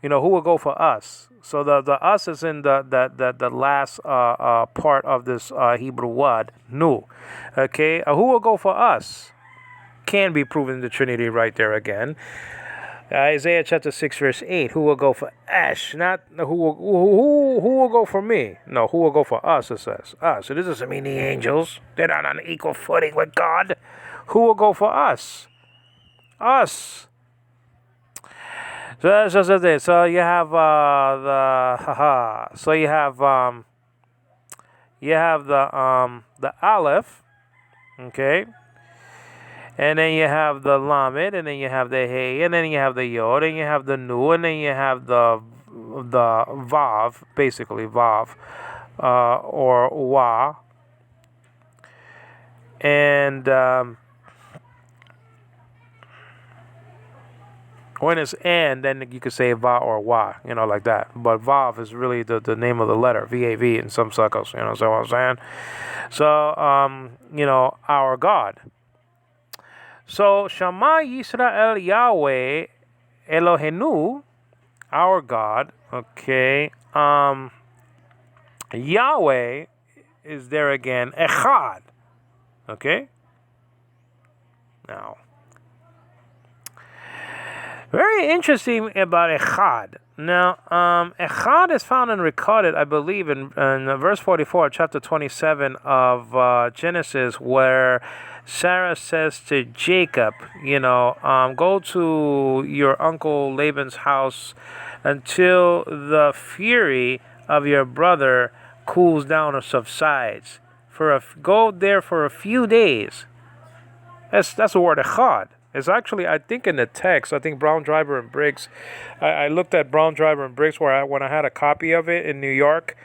who will go for us? So the us is in the last part of this Hebrew word, nu. Okay, who will go for us? Can be proven the Trinity right there again. Isaiah chapter 6 verse 8. Who will go for Ash? Not who will go for me? No, who will go for us? It says us. It doesn't mean the angels. They're not on equal footing with God. Who will go for us? Us. So that's just it. So you have So you have the Aleph, okay, and then you have the Lamed, and then you have the Hey, and then you have the Yod, and you have the Nu, and then you have the Vav, basically Vav, or Wa, and when it's and, then you could say Va or Wa, like that. But Vav is really the name of the letter, V-A-V in some circles, see what I'm saying? So, our God. So, Shema Yisrael Yahweh Eloheinu, our God, okay. Yahweh is there again, Echad, okay? Now, very interesting about Echad. Now, Echad is found and recorded, I believe, in verse 44, chapter 27 of Genesis, where Sarah says to Jacob, go to your uncle Laban's house until the fury of your brother cools down or subsides. Go there for a few days. That's the word Echad. It's actually, I think in the text, I think Brown, Driver, and Briggs, I looked at Brown, Driver, and Briggs when I had a copy of it in New York,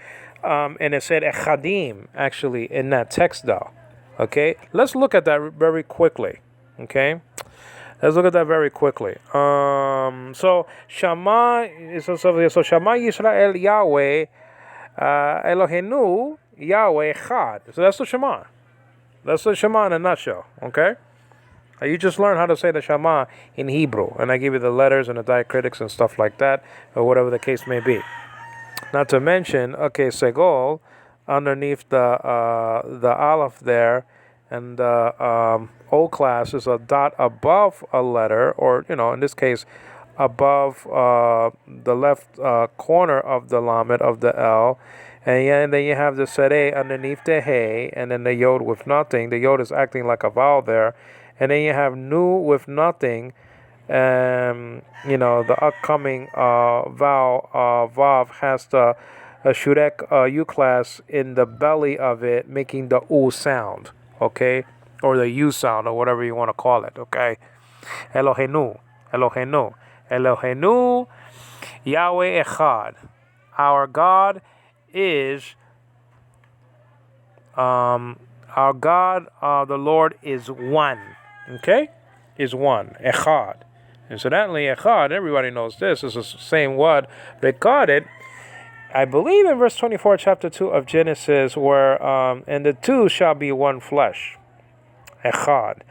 and it said Echadim, actually, in that text, though. Okay? Let's look at that very quickly. Okay? Let's look at that very quickly. So Shema Yisrael Yahweh Eloheinu Yahweh Echad. So that's the Shema. That's the Shema in a nutshell. Okay? You just learn how to say the Shema in Hebrew, and I give you the letters and the diacritics and stuff like that, or whatever the case may be. Not to mention, okay, Segol, underneath the Aleph there, and the O class is a dot above a letter, or, in this case, above the left corner of the Lamed, of the L, and then you have the Sere underneath the Hey, and then the Yod with nothing. The Yod is acting like a vowel there. And then you have Nu with nothing, the upcoming vowel, Vav, has the Shurek U class in the belly of it, making the U sound, okay? Or the U sound, or whatever you want to call it, okay? Eloheinu, Eloheinu, Eloheinu, Yahweh Echad. Our God is... our God, the Lord, is one. Okay? Is one. Echad. Incidentally, Echad, everybody knows this, is the same word recorded, I believe, in verse 24, chapter 2 of Genesis, where, and the two shall be one flesh. Echad.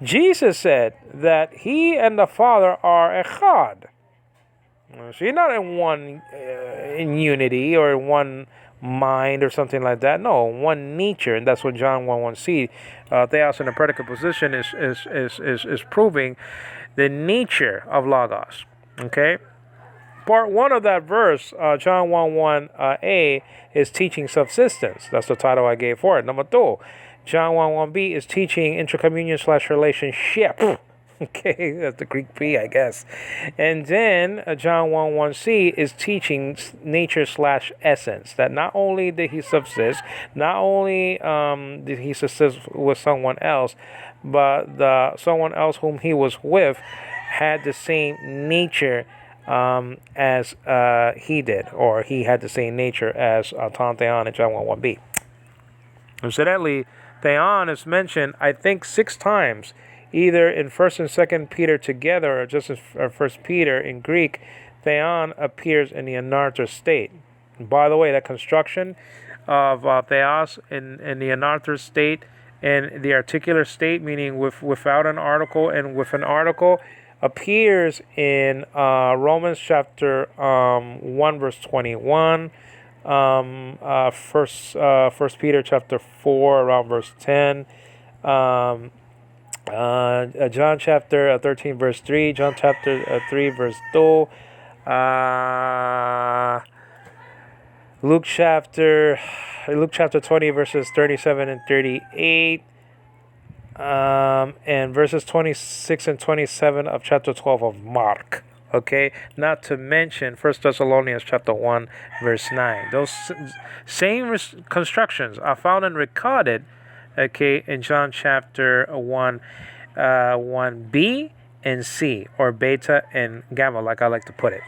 Jesus said that he and the Father are Echad. So you're not in one, in unity, or in one mind or something like that. No, one nature, and that's what John 1:1c, theos in the predicate position is proving the nature of Logos. Okay, part 1 of that verse, John 1:1a, is teaching subsistence. That's the title I gave for it. Number 2, John 1:1b is teaching intercommunion/relationship. Okay, that's the Greek P, I guess. And then John 1:1c is teaching nature/essence. That not only did he subsist, not only did he subsist with someone else, but the someone else whom he was with had the same nature as he did, or he had the same nature as Ton Theon in John 1:1b. Incidentally, Theon is mentioned, I think, 6 times, either in 1st and 2nd Peter together, or just in 1st Peter in Greek. Theon appears in the anarthr state. And by the way, that construction of theos in the anarthr state and the articular state, meaning without an article and with an article, appears in Romans chapter 1 verse 21, First Peter chapter 4 around verse 10, John chapter 13 verse 3, John chapter 3 verse 2, Luke chapter Luke chapter 20 verses 37 and 38, and verses 26 and 27 of chapter 12 of Mark. Okay, not to mention First Thessalonians chapter 1 verse 9. Those same constructions are found and recorded, okay, in John chapter 1, 1b and c, or beta and gamma, like I like to put it.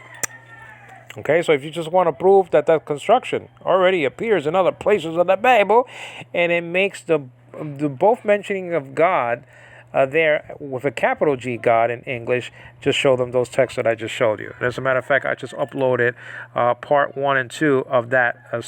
Okay, so if you just want to prove that that construction already appears in other places of the Bible, and it makes the both mentioning of God there with a capital G, God in English, just show them those texts that I just showed you. And as a matter of fact, I just uploaded part 1 and 2 of that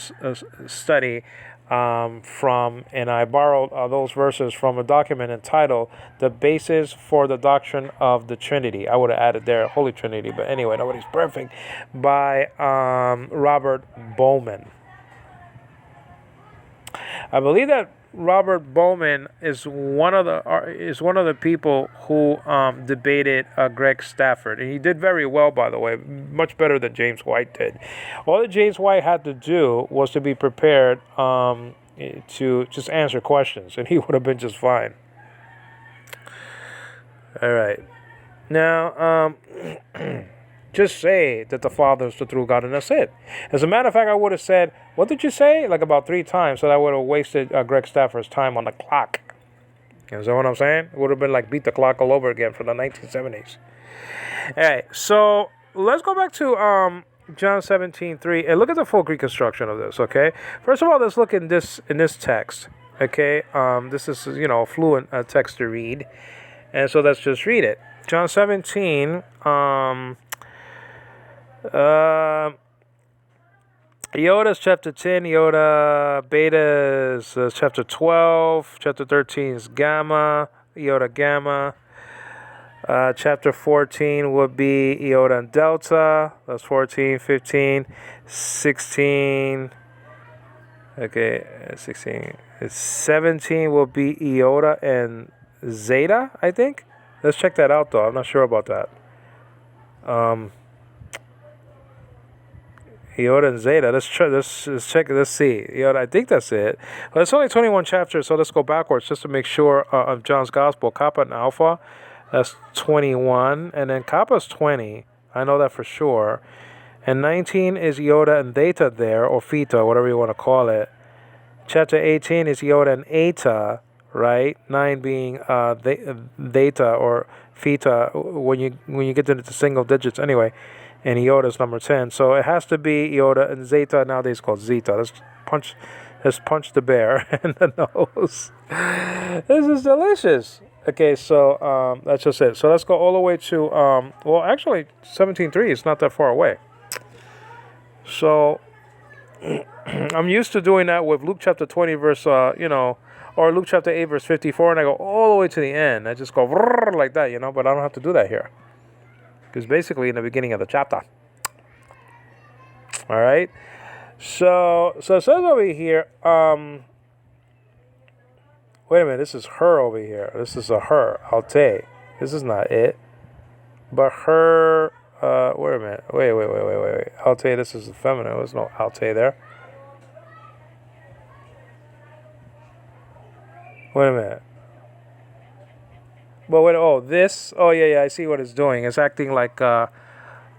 study and I borrowed those verses from a document entitled "The Basis for the Doctrine of the Trinity." I would have added there Holy Trinity, but anyway, nobody's perfect, by Robert Bowman. I believe that Robert Bowman is one of the people who debated Greg Stafford, and he did very well, by the way, much better than James White did. All that James White had to do was to be prepared to just answer questions, and he would have been just fine. All right, now just say that the Father is the true God, and that's it. As a matter of fact, I would have said, what did you say? Like about 3 times, so I would have wasted Greg Stafford's time on the clock. You know what I'm saying? It would have been like beat the clock all over again from the 1970s. All right, so let's go back to John 17:3 and look at the full Greek construction of this, okay? First of all, let's look in this text, okay? This is, a fluent text to read, and so let's just read it. John 17, Iota is chapter 10, Iota beta is chapter 12, chapter 13 is gamma, Iota gamma. Chapter 14 would be Iota and delta, that's 14, 15, 16, okay, 16, 17 will be Iota and zeta, I think. Let's check that out, though. I'm not sure about that. Iota and zeta. Let's check. Let's see. Iota. I think that's it. Well, it's only 21 chapters, so let's go backwards just to make sure of John's Gospel. Kappa and Alpha, that's 21, and then Kappa is 20. I know that for sure. And 19 is Iota and theta there, or theta, whatever you want to call it. Chapter 18 is Iota and eta, right? 9 being theta or theta when you get into the single digits anyway. And Iota is number 10. So it has to be Iota and zeta, nowadays called zeta. Let's punch the bear in the nose. This is delicious. Okay, so that's just it. So let's go all the way to, well, actually, 17:3 is not that far away. So I'm used to doing that with Luke chapter 20, verse, or Luke chapter 8, verse 54, and I go all the way to the end. I just go like that, but I don't have to do that here. It's basically in the beginning of the chapter. All right. So it says over here, wait a minute, this is her over here. This is a her, Alte. This is not it. But her, wait a minute. Wait. Alte, this is the feminine. There's no Alte there. Wait a minute. But this. Oh, yeah, I see what it's doing. It's acting like an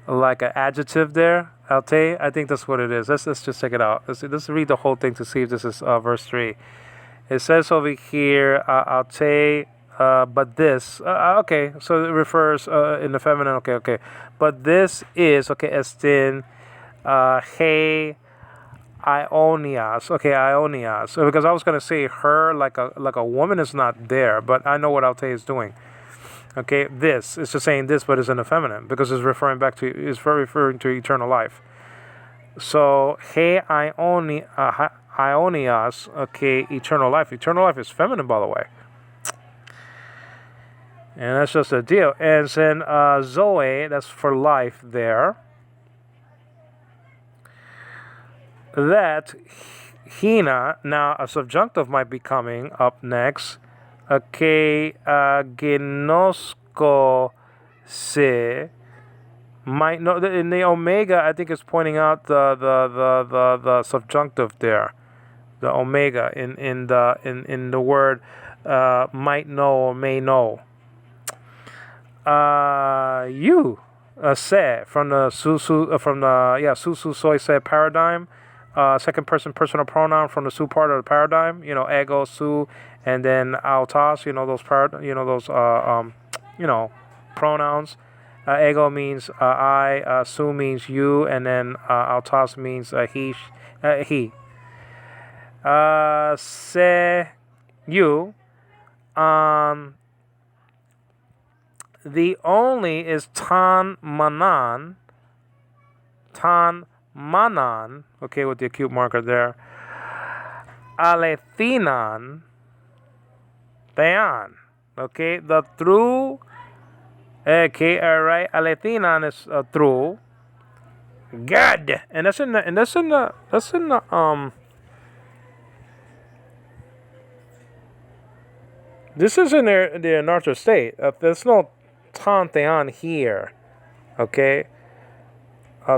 adjective there. Alte. I think that's what it is. Let's just check it out. Let's read the whole thing to see if this is verse 3. It says over here, Alte, but this. Okay, so it refers in the feminine. Okay. But this is, okay, estin, hey, Ionias. Okay, Ionias. Because I was going to say her like a woman is not there, but I know what Alte is doing. Okay, this. It's just saying this, but it's in the feminine because it's referring to eternal life. So, hey, Ionias. Okay, eternal life. Eternal life is feminine, by the way. And that's just a deal. And then Zoe, that's for life there. That Hina, now a subjunctive might be coming up next. Okay, Genosko se might know in the omega. I think it's pointing out the subjunctive there, the omega in the word might know or may know. You se from the su soy se paradigm. Second person personal pronoun from the su part of the paradigm. Ego, su, and then autos. Those pronouns. Ego means I. Su means you, and then autos means he. He. Se you. The only is tan manan. Tan manan, okay, with the acute marker there. Alethinan, thean, okay, the through, okay, all right. Alethinan is through. God, and that's in the This is in the Nartra state. There's no tan thean here, okay.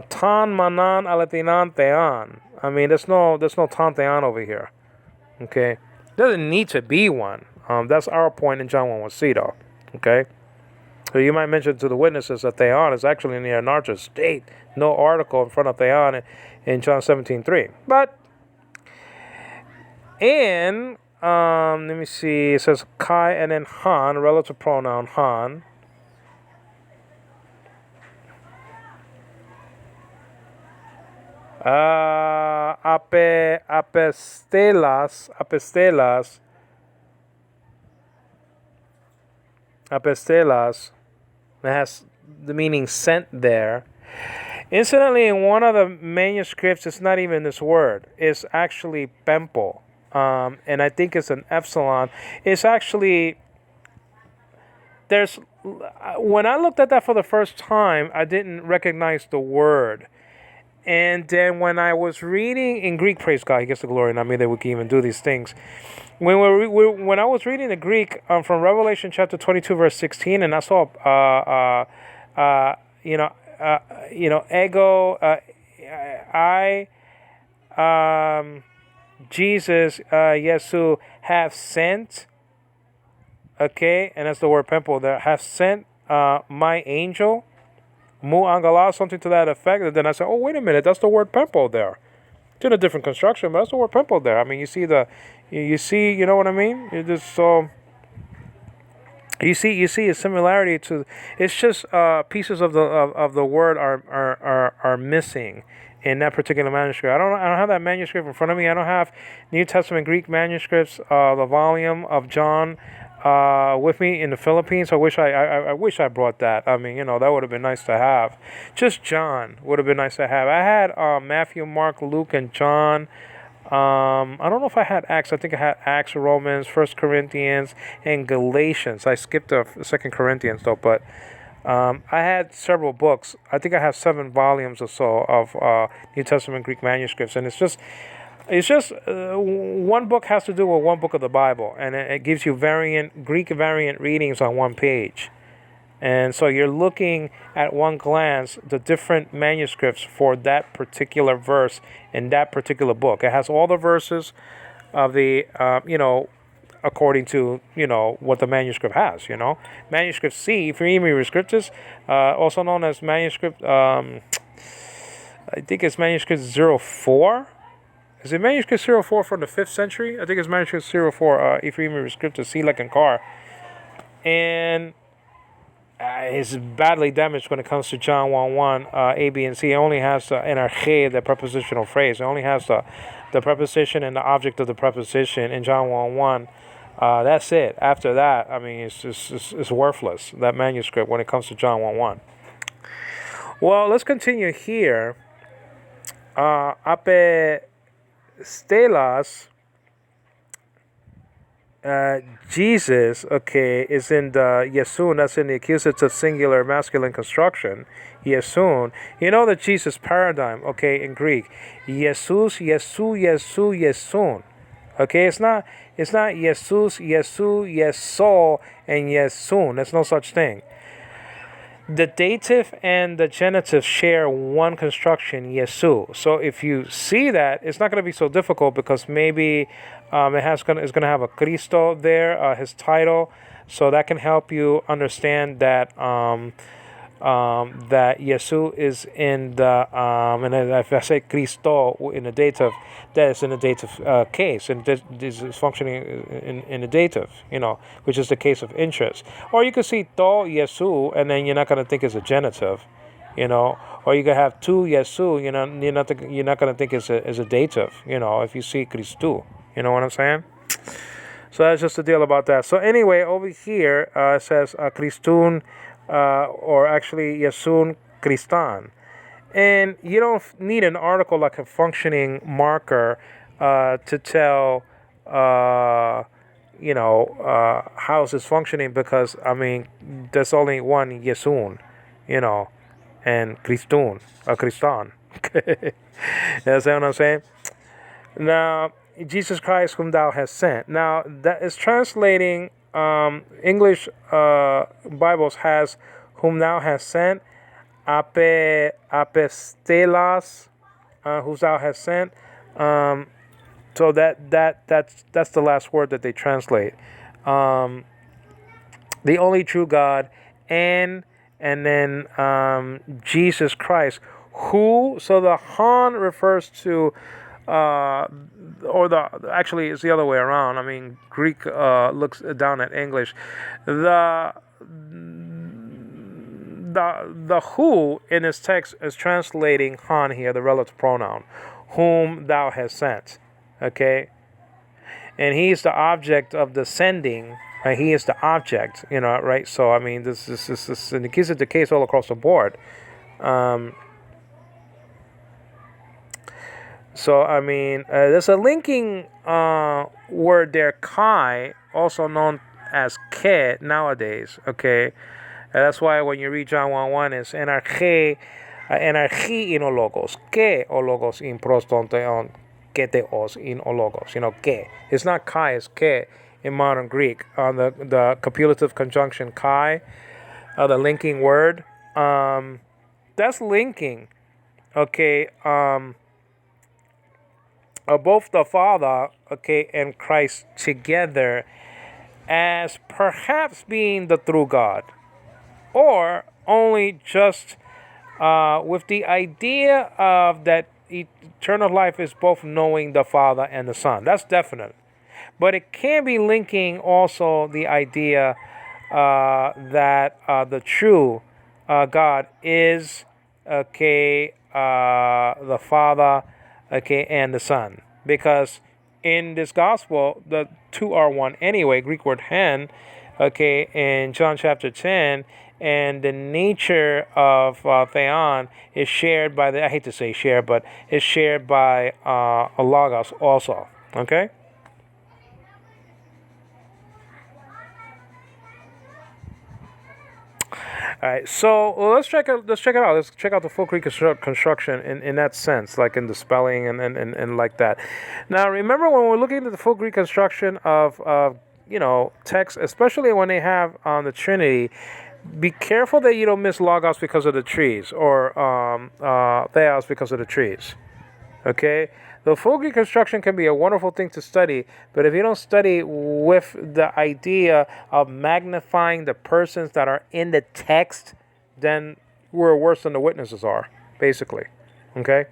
Tan manan aletinan thean. I mean, there's no tan thean over here. Okay, doesn't need to be one. That's our point in John 1:1c though. Okay, so you might mention to the witnesses that thean is actually in the anarcha state. No article in front of thean in John 17:3. But in let me see. It says kai and then han, relative pronoun han. Apestelas. That has the meaning sent there. Incidentally, in one of the manuscripts, it's not even this word. It's actually pempo. And I think it's an epsilon. It's actually, when I looked at that for the first time, I didn't recognize the word. And then when I was reading in Greek, praise God, He gets the glory, not me that we can even do these things. When I was reading the Greek from Revelation chapter 22, verse 16, and I saw, ego, Jesus, Yesu, have sent, okay, and that's the word pempo there, have sent my angel. Mu angala, something to that effect. And then I said, oh, wait a minute, that's the word pempo there. It's in a different construction, but that's the word pempo there. I mean, you see, you know what I mean? You just you see a similarity to. It's just pieces of the word are missing in that particular manuscript. I don't have that manuscript in front of me. I don't have New Testament Greek manuscripts, the volume of John. With me in the Philippines. I wish I brought that. I mean, that would have been nice to have. Just John would have been nice to have. I had Matthew, Mark, Luke, and John. I don't know if I had Acts. I think I had Acts, Romans, 1 Corinthians, and Galatians. I skipped the 2 Corinthians though, but I had several books. I think I have 7 volumes or so of New Testament Greek manuscripts, and it's just one book has to do with one book of the Bible, and it gives you Greek variant readings on one page. And so you're looking at one glance the different manuscripts for that particular verse in that particular book. It has all the verses of the, according to, what the manuscript has, Manuscript C, Ephraimi Scriptus, also known as manuscript, I think it's manuscript 04. Is it manuscript 04 from the 5th century? I think it's manuscript 04, Ephraimi Scriptus, C like in car. And it's badly damaged when it comes to John 1:1, A, B, and C. It only has the energe, the prepositional phrase. It only has the preposition and the object of the preposition in John 1:1. That's it. After that, I mean, it's worthless, that manuscript, when it comes to John 1:1. Well, let's continue here. Ape Stelas, uh, Jesus, okay, is in the Yesun, that's in the accusative singular masculine construction. Yesun. You know the Jesus paradigm, okay, in Greek. Jesus, Yesu, Yesu, Yesun. Okay, it's not Jesus, Yesu, Yeso, and Yesun. There's no such thing. The dative and the genitive share one construction, Yesu. So if you see that, it's not going to be so difficult because maybe it's going to have a Cristo there, his title. So that can help you understand that Yesu is in the and if I say Cristo in the dative, that is in the dative case, and this is functioning in the dative, which is the case of interest. Or you could see to Yesu, and then you're not going to think it's a genitive, or you could have tu Yesu, you're not going to think it's a dative, if you see Christu, you know what I'm saying? So that's just the deal about that. So anyway, over here it says Christun, or actually Yesun Christan. And you don't need an article like a functioning marker to tell, how's this functioning, because, I mean, there's only one Yesun, and Christun, Christan. You understand what I'm saying? Now, Jesus Christ, whom thou hast sent. Now, that is translating, English Bibles has whom thou hast sent, apostelas, whom thou hast sent. So that's the last word that they translate. The only true God, and then Jesus Christ, who. So the Han refers to, or actually it's the other way around. I mean, Greek looks down at English. The who in this text is translating Han here, the relative pronoun, whom thou hast sent. Okay, and he's the object of the sending. He is the object, right? So I mean, this in the case of the case all across the board. So I mean, there's a linking word there, kai, also known as ke nowadays. Okay, that's why when you read John 1:1, it's enarche in ologos, ke ologos in prostonteon, keteos in ologos. Ke. It's not kai, it's ke in modern Greek. The copulative conjunction kai, the linking word, that's linking. Okay. Both the Father, okay, and Christ together as perhaps being the true God, or only just with the idea of that eternal life is both knowing the Father and the Son. That's definite. But it can be linking also the idea that the true God is, okay, the Father, okay, and the Son. Because in this gospel, the two are one anyway, Greek word hen, okay, in John chapter 10, and the nature of theon is shared by I hate to say share, but is shared by a logos also, okay? All right, so let's check it out. Let's check out the full Greek construction in that sense, like in the spelling and like that. Now, remember when we're looking at the full Greek construction of text, especially when they have the Trinity, be careful that you don't miss logos because of the trees, or theos because of the trees. Okay, the full Greek construction can be a wonderful thing to study, but if you don't study with the idea of magnifying the persons that are in the text, then we're worse than the witnesses are, basically. Okay?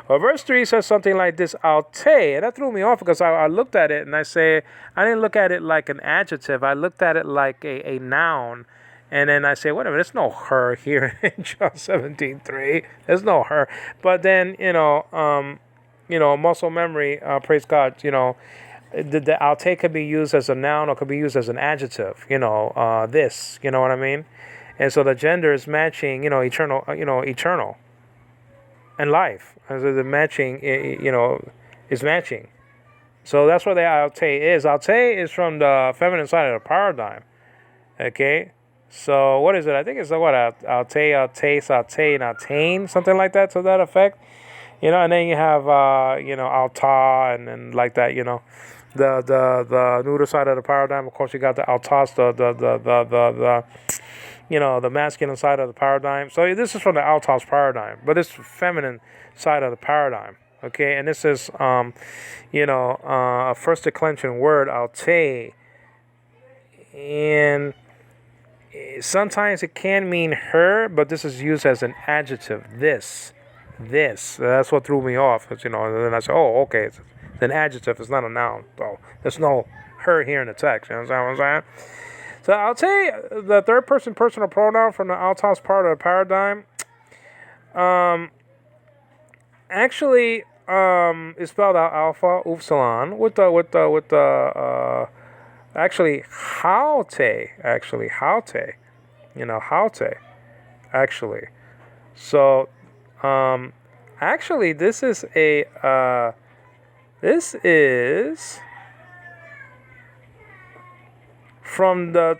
Well, verse 3 says something like this, alte, and that threw me off because I looked at it and I didn't look at it like an adjective, I looked at it like a noun. And then I say, wait a minute, there's no her here in John 17:3. There's no her. But then, muscle memory, praise God, the alte could be used as a noun or could be used as an adjective, this, you know what I mean? And so the gender is matching, eternal, eternal. And life. And so the matching, is matching. So that's what the alte is. Alte is from the feminine side of the paradigm. Okay. So what is it? I think it's what alte, alte, and attain, something like that to that effect. And then you have alta and like that. The neuter side of the paradigm. Of course, you got the altas, the masculine side of the paradigm. So this is from the altos paradigm, but it's the feminine side of the paradigm. Okay, and this is a first declension word, alte, and sometimes it can mean her, but this is used as an adjective. This. That's what threw me off. And then I said, oh, okay, it's an adjective. It's not a noun. So there's no her here in the text. You understand what I'm saying? So I'll tell you the third person personal pronoun from the altos part of the paradigm. Actually, it's spelled out alpha upsilon with the actually haute haute actually. So actually this is from the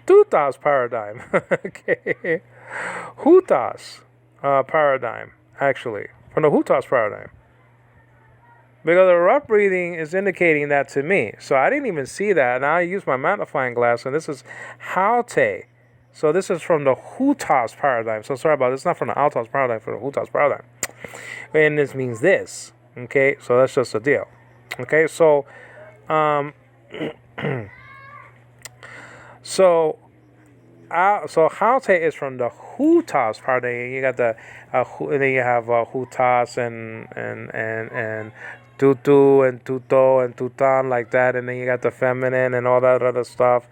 Tutas paradigm. Okay, Hutas paradigm, actually, from the Hutas paradigm. Because the rough breathing is indicating that to me. So I didn't even see that. And I use my magnifying glass, and this is Haute. So this is from the Hutas paradigm. So sorry about this. It's not from the Altos paradigm, from the Hutas paradigm. And this means this. Okay, so that's just the deal. Okay, so so Haute is from the Hutas paradigm. You got the and then you have Hutas and Tutu and Tuto and Tutan, like that, and then you got the feminine and all that other stuff.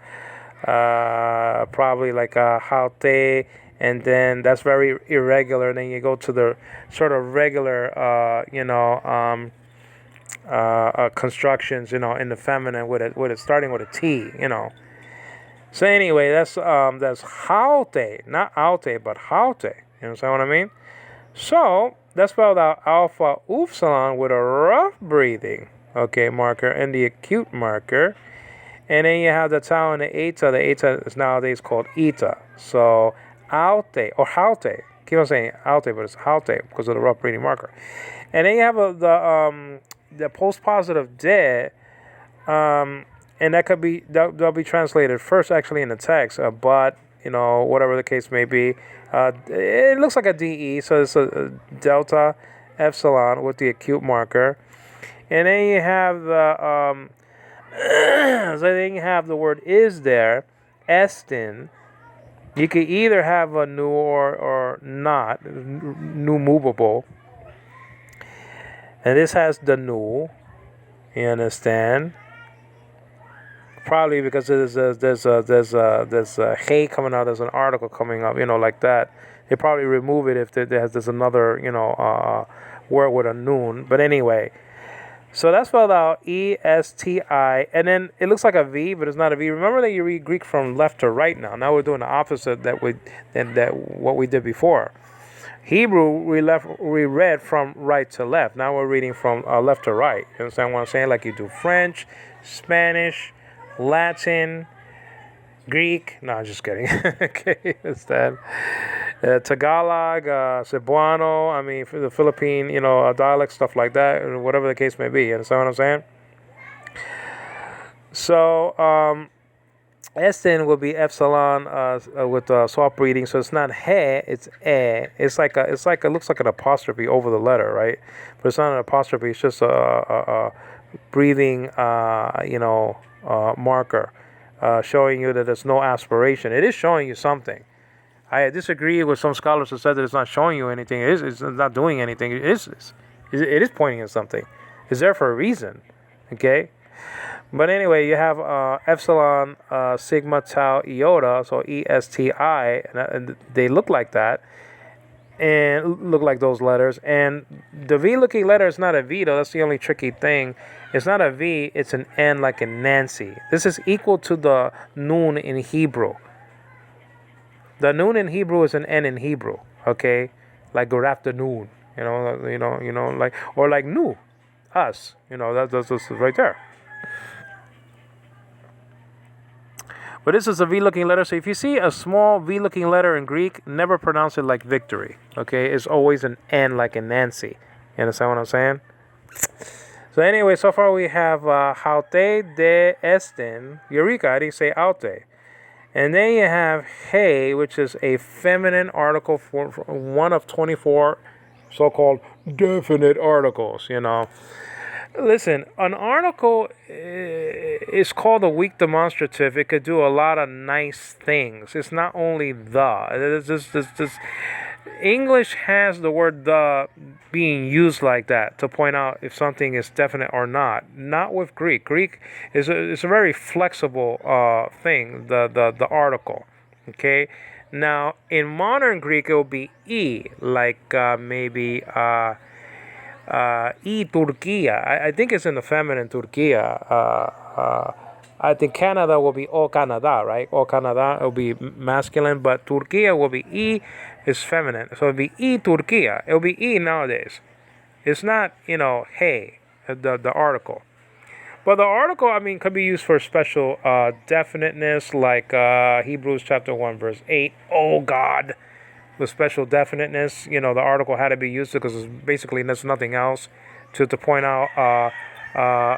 Probably like Haute, and then that's very irregular. And then you go to the sort of regular, constructions, in the feminine with it starting with a T. So anyway, that's Haute, not Alte, but Haute. You understand what I mean? So that's spelled out alpha upsilon with a rough breathing, okay, marker, and the acute marker. And then you have the tau and the eta. The eta is nowadays called eta. So alte or haute. Keep on saying alte, but it's haute because of the rough breathing marker. And then you have the postpositive de, and that could be that'll be translated first actually in the text, but whatever the case may be. It looks like a DE, so it's a delta epsilon with the acute marker. And then you have the so then you have the word is there, estin. You could either have a new or not, new movable. And this has the new, you understand? Probably because there's a hey coming out, there's an article coming up, like that. They probably remove it if there's another, word with a noon. But anyway, so that's spelled out ESTI, and then it looks like a V, but it's not a V. Remember that you read Greek from left to right now. Now we're doing the opposite that what we did before. Hebrew we read from right to left. Now we're reading from left to right. You understand what I'm saying? Like you do French, Spanish, Latin, Greek. No, I'm just kidding. Okay, it's that. Tagalog, Cebuano. I mean, for the Philippine, dialect, stuff like that, or whatever the case may be. You understand what I'm saying? So, Esten will be epsilon with soft breathing. So it's not he, it's e. It looks like an apostrophe over the letter, right? But it's not an apostrophe. It's just a breathing, marker, showing you that there's no aspiration. It is showing you something. I disagree with some scholars who said that it's not showing you anything. It's not doing anything. It is pointing at something. It's there for a reason. Okay? But anyway, you have epsilon, sigma, tau, iota, so ESTI, and they look like that, and look like those letters. And the V-looking letter is not a V, though. That's the only tricky thing. It's not a V, it's an N like in Nancy. This is equal to the noon in Hebrew. The noon in Hebrew is an N in Hebrew, okay? Like good afternoon, like, or like nu. us. That's right there. But this is a V-looking letter. So if you see a small V-looking letter in Greek, never pronounce it like victory. Okay, it's always an N like in Nancy. You understand what I'm saying? So anyway, so far we have haute de esten. Eureka, I didn't say aute. And then you have hey, which is a feminine article for one of 24 so-called definite articles. Listen, an article is called a weak demonstrative. It could do a lot of nice things. It's not only the. It's just English has the word the being used like that to point out if something is definite or not. Not with Greek. Greek is a very flexible thing, the article. Okay? Now, in modern Greek, it will be e, like maybe y Turquía. I think it's in the feminine Turquía. I think Canada will be O Canada, right? O Canada will be masculine, but Turquía will be E is feminine. So it'll be E Turquía. It'll be E nowadays. It's not, hey, the article. But the article, I mean, could be used for special definiteness, like Hebrews chapter 1, verse 8. Oh, God. With special definiteness, the article had to be used because it's basically there's nothing else to point out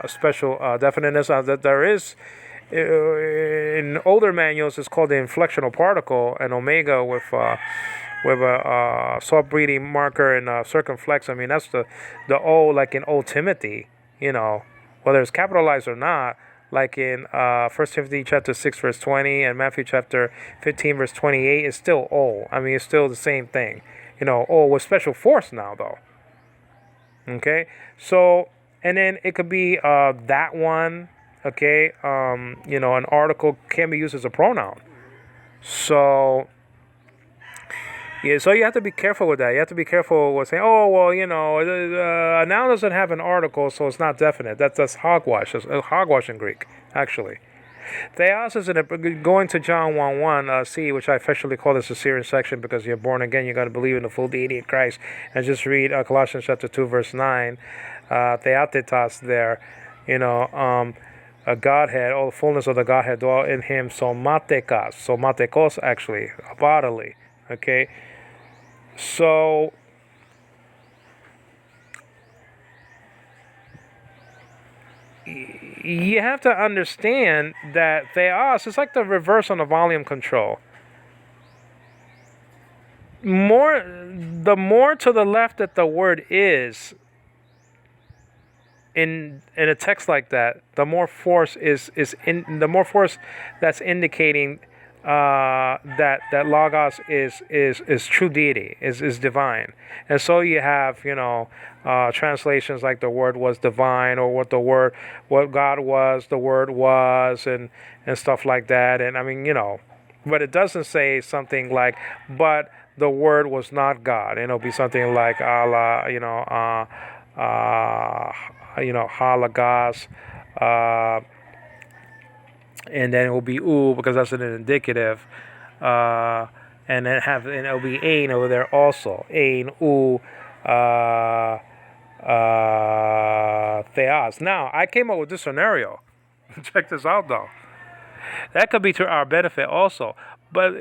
special definiteness. That there is in older manuals, it's called the inflectional particle, and omega with a soft breathing marker and circumflex. I mean, that's the O, like in Old Timothy, whether it's capitalized or not. Like in 1 Timothy chapter 6, verse 20, and Matthew chapter 15, verse 28, it's still O. I mean, it's still the same thing. O with special force now, though. Okay? So, and then it could be that one, okay? An article can be used as a pronoun. So, yeah, so you have to be careful with that. You have to be careful with saying, oh, well, a noun doesn't have an article, so it's not definite. That's hogwash. It's hogwash in Greek, actually. Theos is going to John 1:1, C, which I officially call this a Syrian section because you're born again, you got to believe in the full deity of Christ. And just read Colossians chapter 2, verse 9, theatetos there, a Godhead, all the fullness of the Godhead dwell in him, somatekos actually, bodily, okay? So, you have to understand that theos is like the reverse on the volume control. The more to the left that the word is in a text like that, the more force the more force that's indicating that logos is true deity, is divine. And so you have translations like the word was divine, or what God was, the word was, and stuff like that. And I mean, but it doesn't say something like, but the word was not God. And it'll be something like Allah, halagos, and then it will be u because that's an indicative, and then it'll be ain over there also, ain u theos. Now I came up with this scenario. Check this out though. That could be to our benefit also. But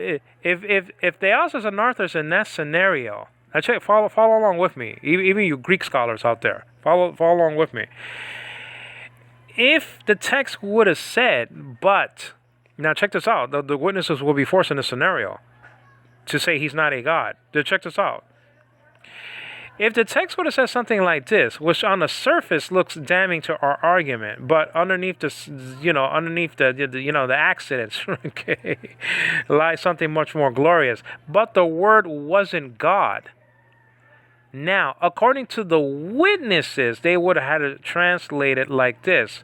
if theos is anarthros in that scenario, follow along with me. Even you Greek scholars out there, follow along with me. If the text would have said, but, now check this out, the witnesses will be forced in this scenario to say he's not a God. Check this out. If the text would have said something like this, which on the surface looks damning to our argument, but underneath the accidents, okay, lies something much more glorious. But the word wasn't God. Now, according to the witnesses, they would have had it translated like this.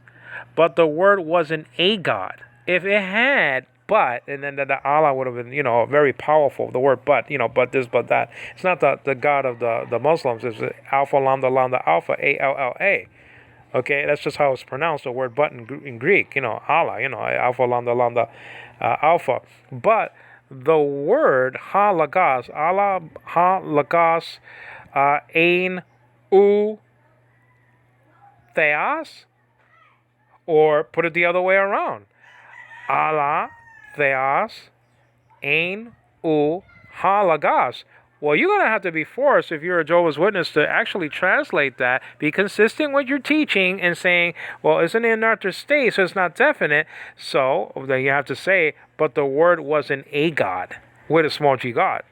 But the word wasn't a God. If it had but, and then the Allah would have been, very powerful. The word but, but this, but that. It's not the God of the Muslims. It's Alpha, Lambda, Alpha, A-L-L-A. Okay, that's just how it's pronounced, the word but in Greek. Allah, Alpha, Lambda, Alpha. But the word ha-lagos, Allah, ha-lagos, ain, u, theos, or put it the other way around. Allah, theos, ein, u, ha, logos. Well, you're going to have to be forced, if you're a Jehovah's Witness, to actually translate that, be consistent with your teaching, and saying, well, it's in the another state, so it's not definite. So then you have to say, but the word wasn't a God, with a small g God.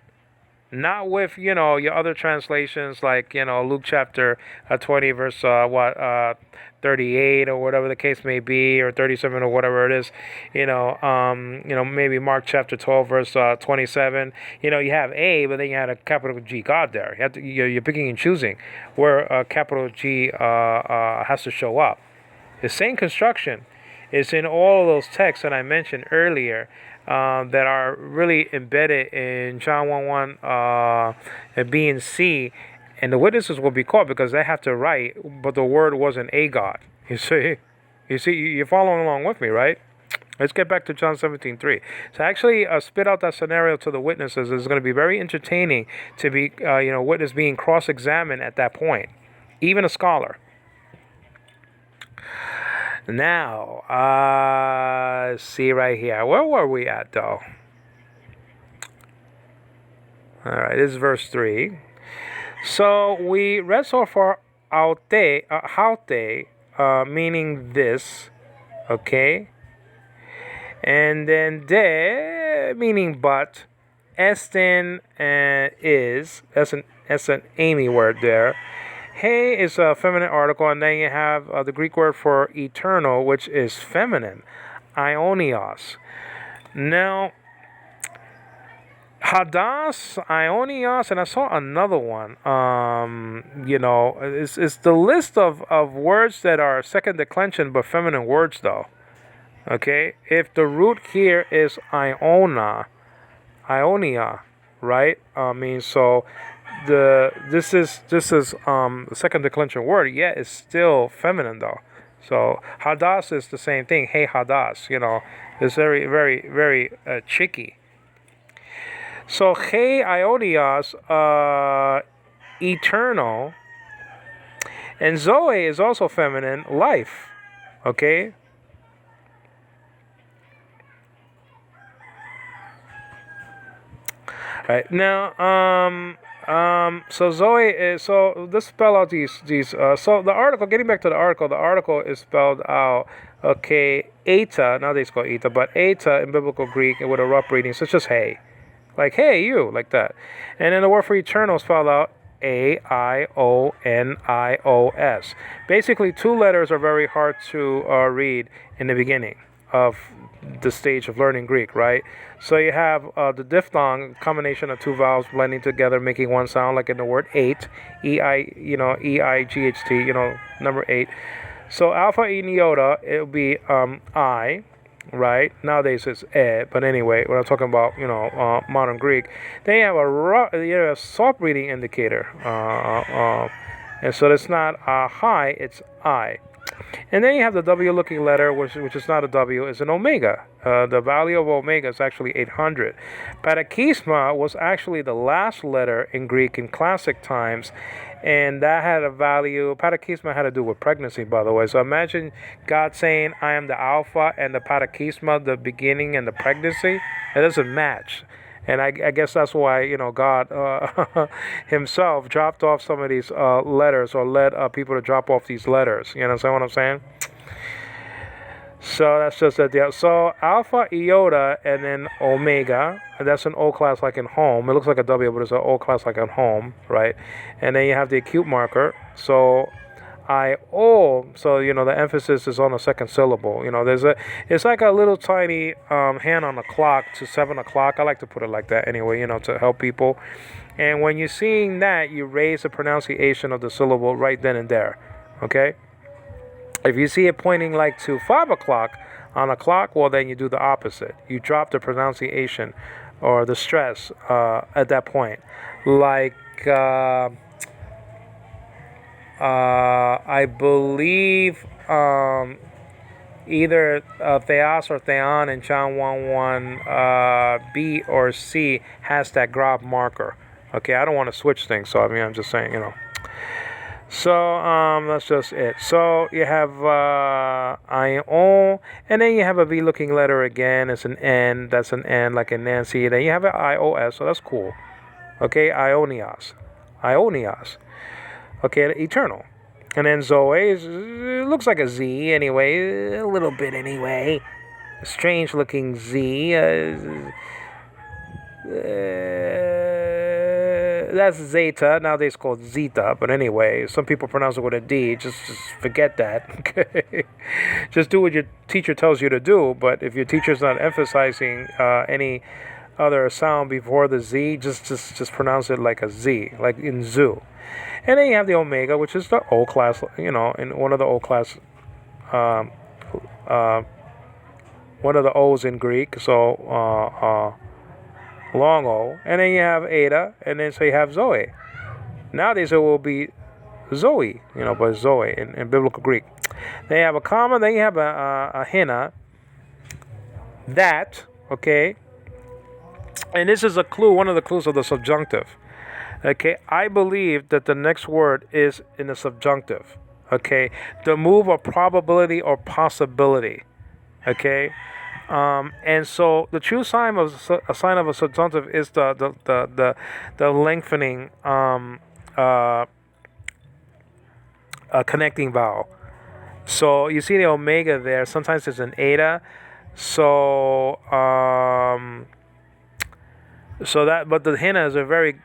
Not with, your other translations, like, Luke chapter 20, verse 38, or whatever the case may be, or 37, or whatever it is. Maybe Mark chapter 12, verse 27. You have a, but then you had a capital G God there. You're picking and choosing where a capital G has to show up. The same construction is in all of those texts that I mentioned earlier, that are really embedded in John 1:1, B and C, and the witnesses will be caught because they have to write, but the word wasn't a God. You see, you're following along with me, right? Let's get back to John 17:3. So actually, spit out that scenario to the witnesses. It's going to be very entertaining to be, witness being cross-examined at that point, even a scholar. Now, see right here. Where were we at, though? All right, this is verse 3. So we read so far haute, meaning this, okay? And then de, meaning but. Estin is, that's an Amy word there. He is a feminine article, and then you have the Greek word for eternal, which is feminine, aionios. Now, hadas, aionios, and I saw another one. It's the list of words that are second declension but feminine words, though. Okay, if the root here is ionia, right? So. This is the second declension word, yet it's still feminine though. So hadas is the same thing. Hey hadas, it's very, very, very tricky. So hey ionios, eternal, and zoe is also feminine, life. Okay. All right now, so Zoe is, so let's spell out these, so the article, getting back to the article is spelled out, okay, eta, nowadays called eta, but eta in biblical Greek with a rough reading, such as hey, like hey, you, like that. And then the word for eternal is spelled out A-I-O-N-I-O-S. Basically, two letters are very hard to read in the beginning of the stage of learning Greek, right? So you have the diphthong, combination of two vowels blending together, making one sound, like in the word eight, E-I-G-H-T, number 8. So alpha iota, it would be I, right? Nowadays it's but anyway, when I'm talking about, modern Greek, then you have a soft reading indicator, and so it's not high, it's I. And then you have the W-looking letter, which is not a W, is an omega. The value of omega is actually 800. Parakisma was actually the last letter in Greek in classic times, and that had a value. Parakisma had to do with pregnancy, by the way. So imagine God saying, I am the Alpha, and the Parakisma, the beginning and the pregnancy. It doesn't match. And I guess that's why, God himself dropped off some of these letters, or led people to drop off these letters. You understand what I'm saying? So that's just a deal. So alpha, iota, and then omega. And that's an O class like in home. It looks like a W, but it's an O class like in home, right? And then you have the acute marker. So so the emphasis is on the second syllable. It's like a little tiny hand on the clock to 7 o'clock. I like to put it like that anyway, to help people. And when you're seeing that, you raise the pronunciation of the syllable right then and there. Okay. If you see it pointing like to 5 o'clock on a clock, well, then you do the opposite. You drop the pronunciation or the stress at that point, like. I believe either theos or theon in John 1:1 B or C has that grab marker. Okay, I don't want to switch things, so I'm just saying, So that's just it. So you have ion, and then you have a V looking letter again. It's an N. That's an N like a Nancy. Then you have an IOS. So that's cool. Okay, Ionios, Ionios. Okay, eternal. And then Zoe it looks like a Z anyway, a little bit anyway. Strange looking Z. That's Zeta. Nowadays called Zeta, but anyway, some people pronounce it with a D. Just forget that. Okay, just do what your teacher tells you to do. But if your teacher's not emphasizing any other sound before the Z, just pronounce it like a Z, like in zoo. And then you have the omega, which is the O class. In one of the O class, um, uh, one of the O's in Greek. So long O, and then you have Ada, and then so you have Zoe. Nowadays it will be Zoe, but Zoe in biblical Greek. Then you have a comma, then you have a henna. That, okay, and this is a clue, one of the clues of the subjunctive. Okay, I believe that the next word is in the subjunctive. Okay, the move of probability or possibility. Okay, and so the true sign of a sign of a subjunctive is the lengthening connecting vowel. So you see the omega there. Sometimes it's an eta. So but the henna is a very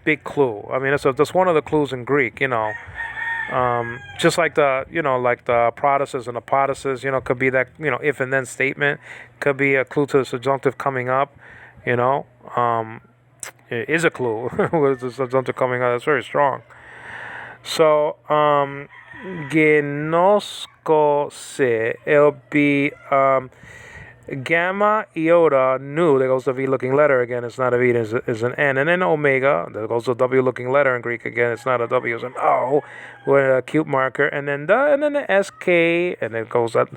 big clue. I mean, that's one of the clues in Greek. Just like the protasis and apodosis, could be that, if and then statement, could be a clue to the subjunctive coming up, it is a clue with the subjunctive coming up. That's very strong. So, genoskose, it'll be, gamma iota nu, there goes the V looking letter again, it's not a V, it's an N. And then omega, there goes the W looking letter in Greek again, it's not a W, it's an O with a cute marker. And then the SK, and then goes that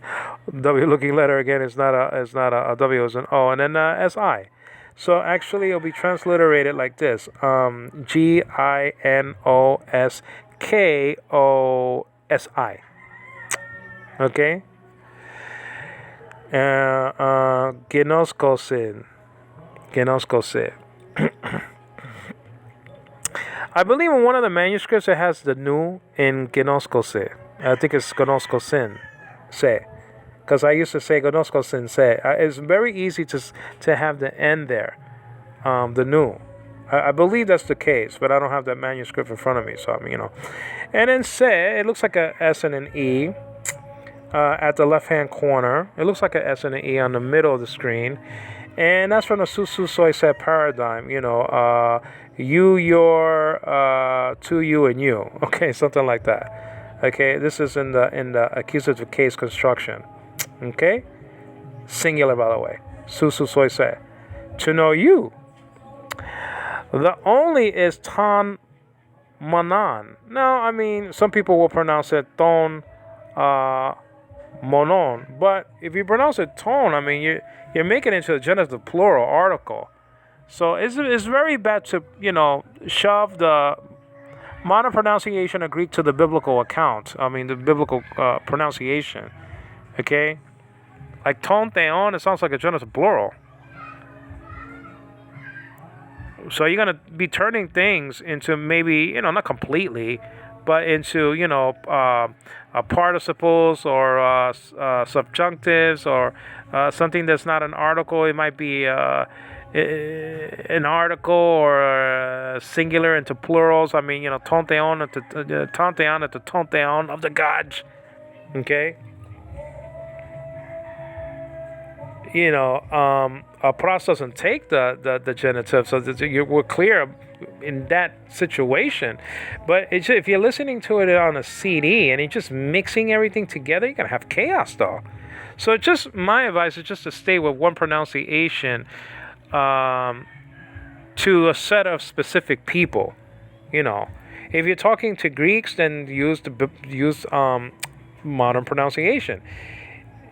W looking letter again, it's not a W, it's an O. And then SI. So actually it'll be transliterated like this: GINOSKOSI. Okay? Genoskosin. Genoskose. I believe in one of the manuscripts it has the nu in genoskose. I think it's genoskosin se. Because I used to say genoskosin se. It's very easy to have the N there. The nu. I believe that's the case, but I don't have that manuscript in front of me, so And then se, it looks like a S and an E. At the left-hand corner. It looks like an S and an E on the middle of the screen. And that's from the Susu Soy Set paradigm. You, your, to you, and you. Okay, something like that. Okay, this is in the accusative case construction. Okay? Singular, by the way. Susu Soy Set. To know you. The only is ton manan. Now, I mean, some people will pronounce it ton monon, but if you pronounce it tone, I mean you're making it into a genitive plural article. So it's very bad to shove the modern pronunciation of Greek to the biblical account. I mean the biblical pronunciation. Okay, like ton theon, it sounds like a genitive plural. So you're gonna be turning things into maybe not completely, but into participles or subjunctives or something that's not an article. It might be an article or singular into plurals. I mean, tonteon at the tonteon of the gods. Okay. A pros doesn't take the genitive, so we're clear in that situation. But if you're listening to it on a CD and you're just mixing everything together, you're gonna have chaos, though. So my advice is just to stay with one pronunciation to a set of specific people. If you're talking to Greeks, then use modern pronunciation.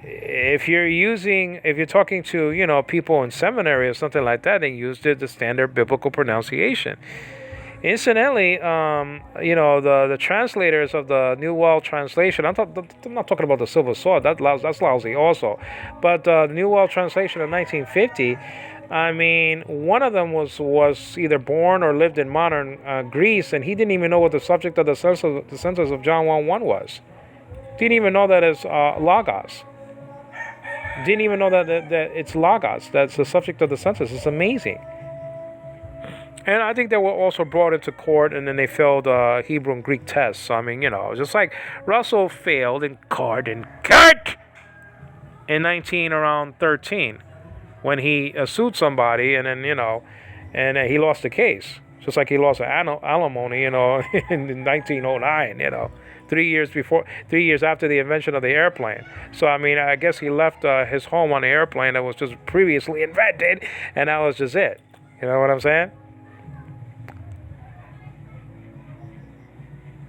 If you're talking to people in seminary or something like that, then use the standard biblical pronunciation. Incidentally, the translators of the New World Translation. I'm not talking about the Silver Sword. That's lousy also, but the New World Translation of 1950. I mean, one of them was either born or lived in modern Greece, and he didn't even know what the subject of the census of John 1:1 was. Didn't even know that it's logos. Didn't even know that it's logos. That's the subject of the census. It's amazing. And I think they were also brought into court, and then they failed Hebrew and Greek tests. So, I mean, just like Russell failed in court in 19 around 13 when he sued somebody, and then and he lost the case, just like he lost alimony, in 1909. 3 years after the invention of the airplane. So I mean, I guess he left his home on the airplane that was just previously invented, and that was just it. You know what I'm saying?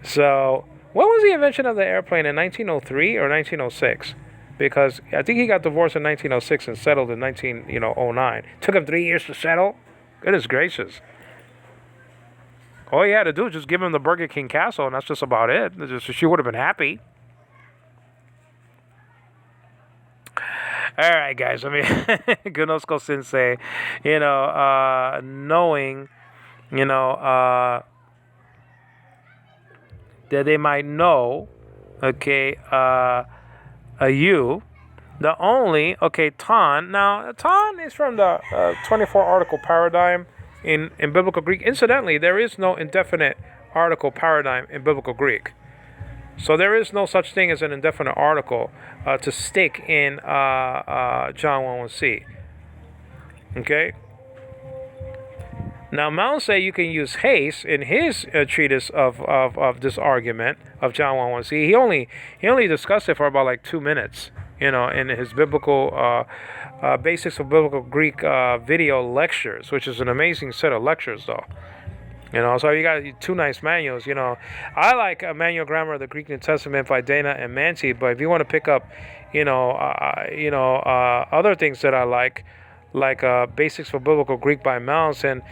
So, when was the invention of the airplane, in 1903 or 1906? Because I think he got divorced in 1906 and settled in 1909. Took him 3 years to settle. Goodness gracious. All he had to do was just give him the Burger King castle, and that's just about it. She would have been happy. All right, guys. I mean, Gnosko Sensei, knowing, that they might know, okay, you, the only, okay, Tan. Now, Tan is from the 24 article paradigm in Biblical Greek. Incidentally, there is no indefinite article paradigm in Biblical Greek. So there is no such thing as an indefinite article to stick in John 1:1c. Okay? Now, Mount say you can use Hayes in his treatise of this argument of John 1:1c. He only discussed it for about like 2 minutes, in his biblical basics of biblical Greek video lectures, which is an amazing set of lectures, though. So you got two nice manuals. I like a manual grammar of the Greek New Testament by Dana and Manti. But if you want to pick up, other things that I like Basics for Biblical Greek by Mounce and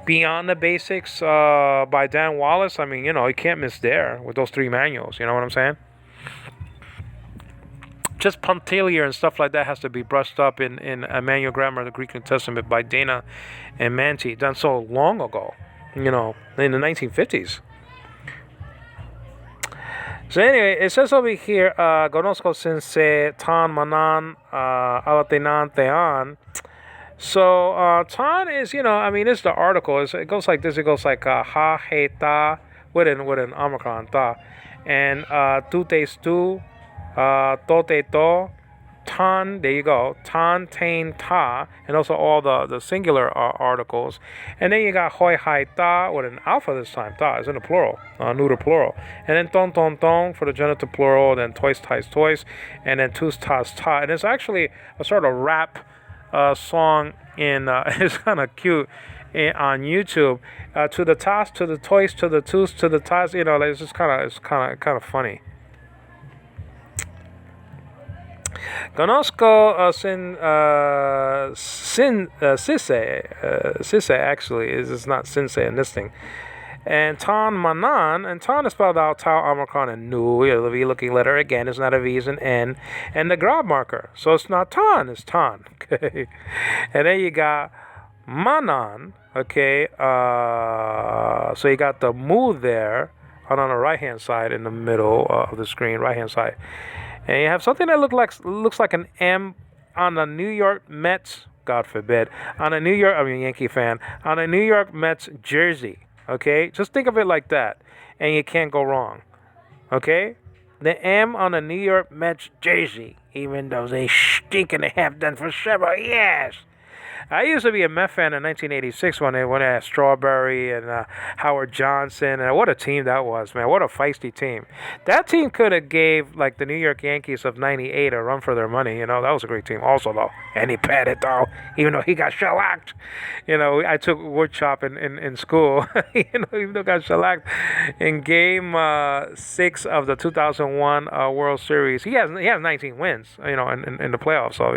Beyond the Basics by Dan Wallace. I mean, you can't miss there with those three manuals. You know what I'm saying? Just punctiliar and stuff like that has to be brushed up in a manual grammar of the Greek New Testament by Dana and Manti, done so long ago, in the 1950s. So anyway, it says over here, Gonosko Sensei Tan Manan Alatenan Tean. So Tan is, it's the article. It goes like this. It goes like ha he ta with an omicron ta, and tu te stu, to te to, tan. There you go. Tan tain ta, and also all the singular articles. And then you got hoi hai ta with an alpha this time. Ta is in the plural, neuter plural. And then ton ton ton for the genitive plural. Then tois tais tois, and then tus tas ta. And it's actually a sort of rap song in it's kind of cute on YouTube. To the tas, to the toys, to the tus, to the tas. It's just kind of funny. Conosco Sise actually is not Sensei in this thing. And Tan Manan, and Tan is spelled out Tau Omicron and Nu, the V looking letter again, it's not a V, it's an N, and the grab marker. So it's not Tan, it's Tan. Okay. And then you got Manan, okay, so you got the Mu there, on the right hand side in the middle of the screen, right hand side. And you have something that looks like an M on the New York Mets, God forbid, on a Yankee fan, on a New York Mets jersey. Okay, just think of it like that, and you can't go wrong. Okay, the M on a New York Mets jersey, even though they stink and they have done for several years. I used to be a Mets fan in 1986 when they had Strawberry and Howard Johnson, and what a team that was, man! What a feisty team. That team could have gave like the New York Yankees of ¡98 a run for their money. That was a great team, also though. And he Pettit though, even though he got shellacked. I took woodchop in school. Even though he got shellacked in Game 6 of the 2001 World Series. He has 19 wins. In the playoffs, so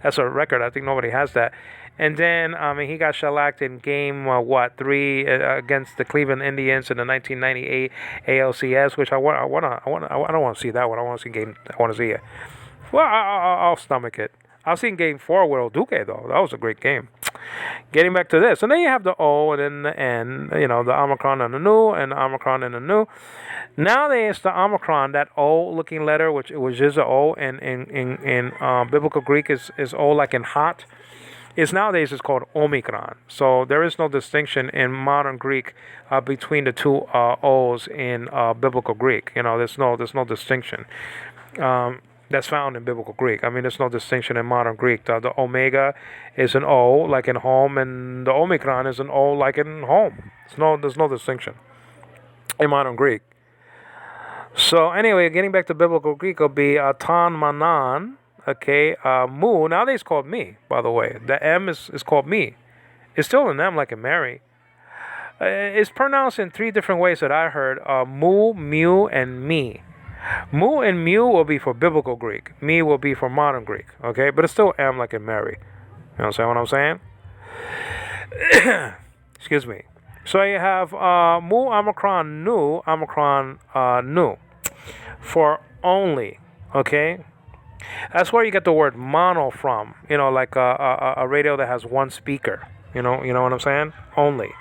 that's a record. I think nobody has that. And then he got shellacked in game what 3 against the Cleveland Indians in the 1998 ALCS, which I don't want to see that one. I want to see game. I want to see it. Well, I'll stomach it. I've seen game 4 with Oduke though. That was a great game. Getting back to this, and then you have the O and then the N. You know, the Omicron and the Nu, and the Omicron and the Nu. Nowadays, the Omicron, that O-looking letter, which is a O in biblical Greek is O like in hot, is nowadays is called Omicron. So there is no distinction in modern Greek between the two O's in biblical Greek. You know, there's no distinction. That's found in biblical Greek. I mean, there's no distinction in modern Greek. The omega is an O like in home, and the Omicron is an O like in home. There's no distinction in modern Greek. So anyway, getting back to biblical Greek, will be tan manan, okay, mu. Nowadays it's called me, by the way. The M is called me. It's still an M like in Mary. It's pronounced in 3 different ways that I heard: mu, mu, and me. Mu and mu will be for biblical Greek. Me will be for modern Greek. Okay, but it's still M like in Mary. You know what I'm saying? Excuse me. So you have mu omicron nu nu for only. Okay, that's where you get the word mono from. You know, like a radio that has one speaker. You know what I'm saying? Only.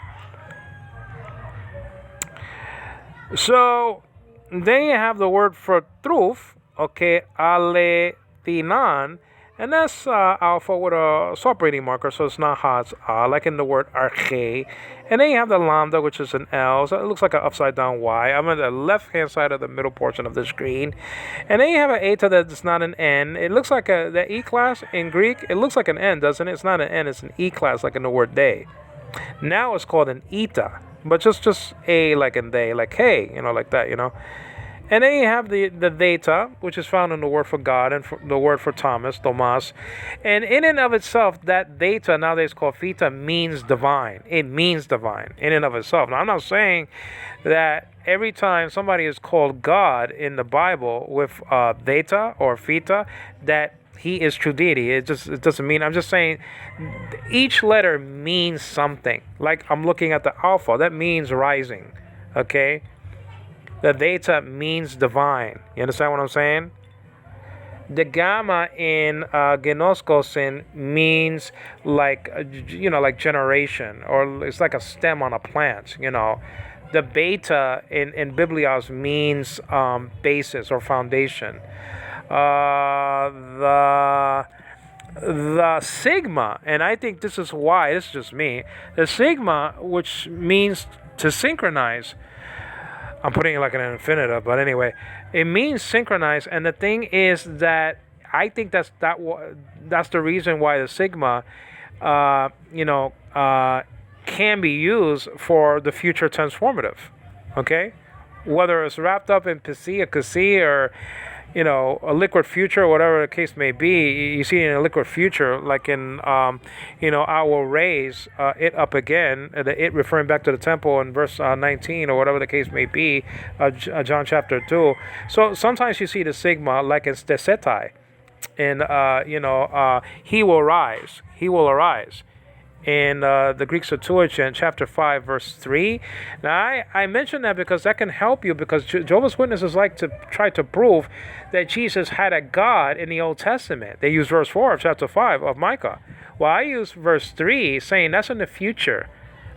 So then you have the word for truth, okay, alethinan, and that's alpha with a separating marker, so it's not ha, it's like in the word arche. And then you have the lambda, which is an L, so it looks like an upside down Y. I'm on the left-hand side of the middle portion of the screen. And then you have an eta that's not an N. It looks like the E class in Greek, it looks like an N, doesn't it? It's not an N, it's an E class, like in the word day. Now it's called an eta. But just A like in they, like hey, like that, And then you have the theta, which is found in the word for God and the word for Thomas. And in and of itself, that theta, nowadays called theta, means divine. It means divine in and of itself. Now, I'm not saying that every time somebody is called God in the Bible with theta or theta, that he is true deity. It doesn't mean. I'm just saying each letter means something. Like I'm looking at the alpha, that means rising. Okay? The theta means divine. You understand what I'm saying? The gamma in genoskosin means like like generation, or it's like a stem on a plant. The beta in Biblios means basis or foundation. The sigma, and I think this is why, this is just me, the sigma, which means to synchronize, I'm putting it like an infinitive, but anyway, it means synchronize, and the thing is that I think that's the reason why the sigma, can be used for the future transformative, okay? Whether it's wrapped up in Psi or Kasi or a liquid future, whatever the case may be, you see in a liquid future, like in, I will raise it up again, the it referring back to the temple in verse 19 or whatever the case may be, John chapter 2. So sometimes you see the sigma like in stesetai, and, he will rise, he will arise. In the Greek Septuagint, chapter 5, verse 3. Now, I mention that because that can help you, because Jehovah's Witnesses like to try to prove that Jesus had a God in the Old Testament. They use verse 4 of chapter 5 of Micah. Well, I use verse 3 saying that's in the future.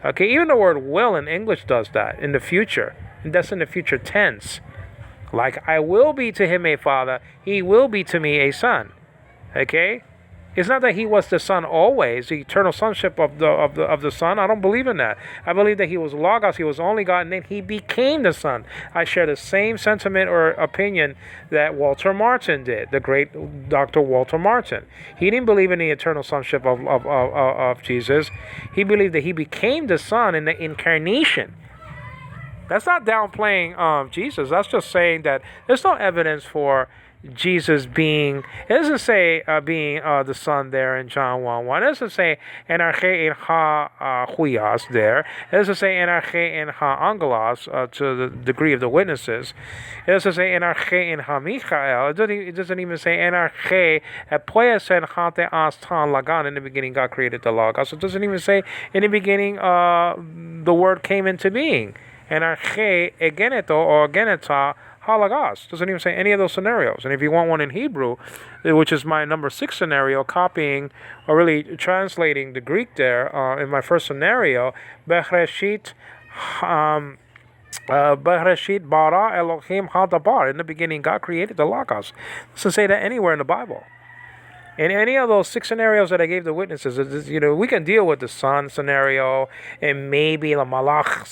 Okay, even the word will in English does that, in the future. And that's in the future tense. Like, I will be to him a father, he will be to me a son. Okay? It's not that he was the Son always, the eternal sonship of the Son. I don't believe in that. I believe that he was Logos, he was only God, and then he became the Son. I share the same sentiment or opinion that Walter Martin did, the great Dr. Walter Martin. He didn't believe in the eternal sonship of Jesus. He believed that he became the Son in the incarnation. That's not downplaying Jesus. That's just saying that there's no evidence for Jesus being, it doesn't say being the Son there in John 1 1. It doesn't say enarche in ha huios there. It doesn't say enarche in ha angelos to the degree of the witnesses. It doesn't say enarche in ha Michael. It doesn't even say enarche poias en hate as tan lagan. In the beginning, God created the logos. It doesn't even say in the beginning the word came into being. Enarche egeneto or geneta halagos. Doesn't even say any of those scenarios. And if you want one in Hebrew, which is my number 6 scenario, copying or really translating the Greek there in my first scenario, Bereshit Bereshit bara Elohim hadabar. In the beginning, God created the logos. It doesn't say that anywhere in the Bible. In any of those 6 scenarios that I gave the witnesses, we can deal with the Son scenario and maybe the Malach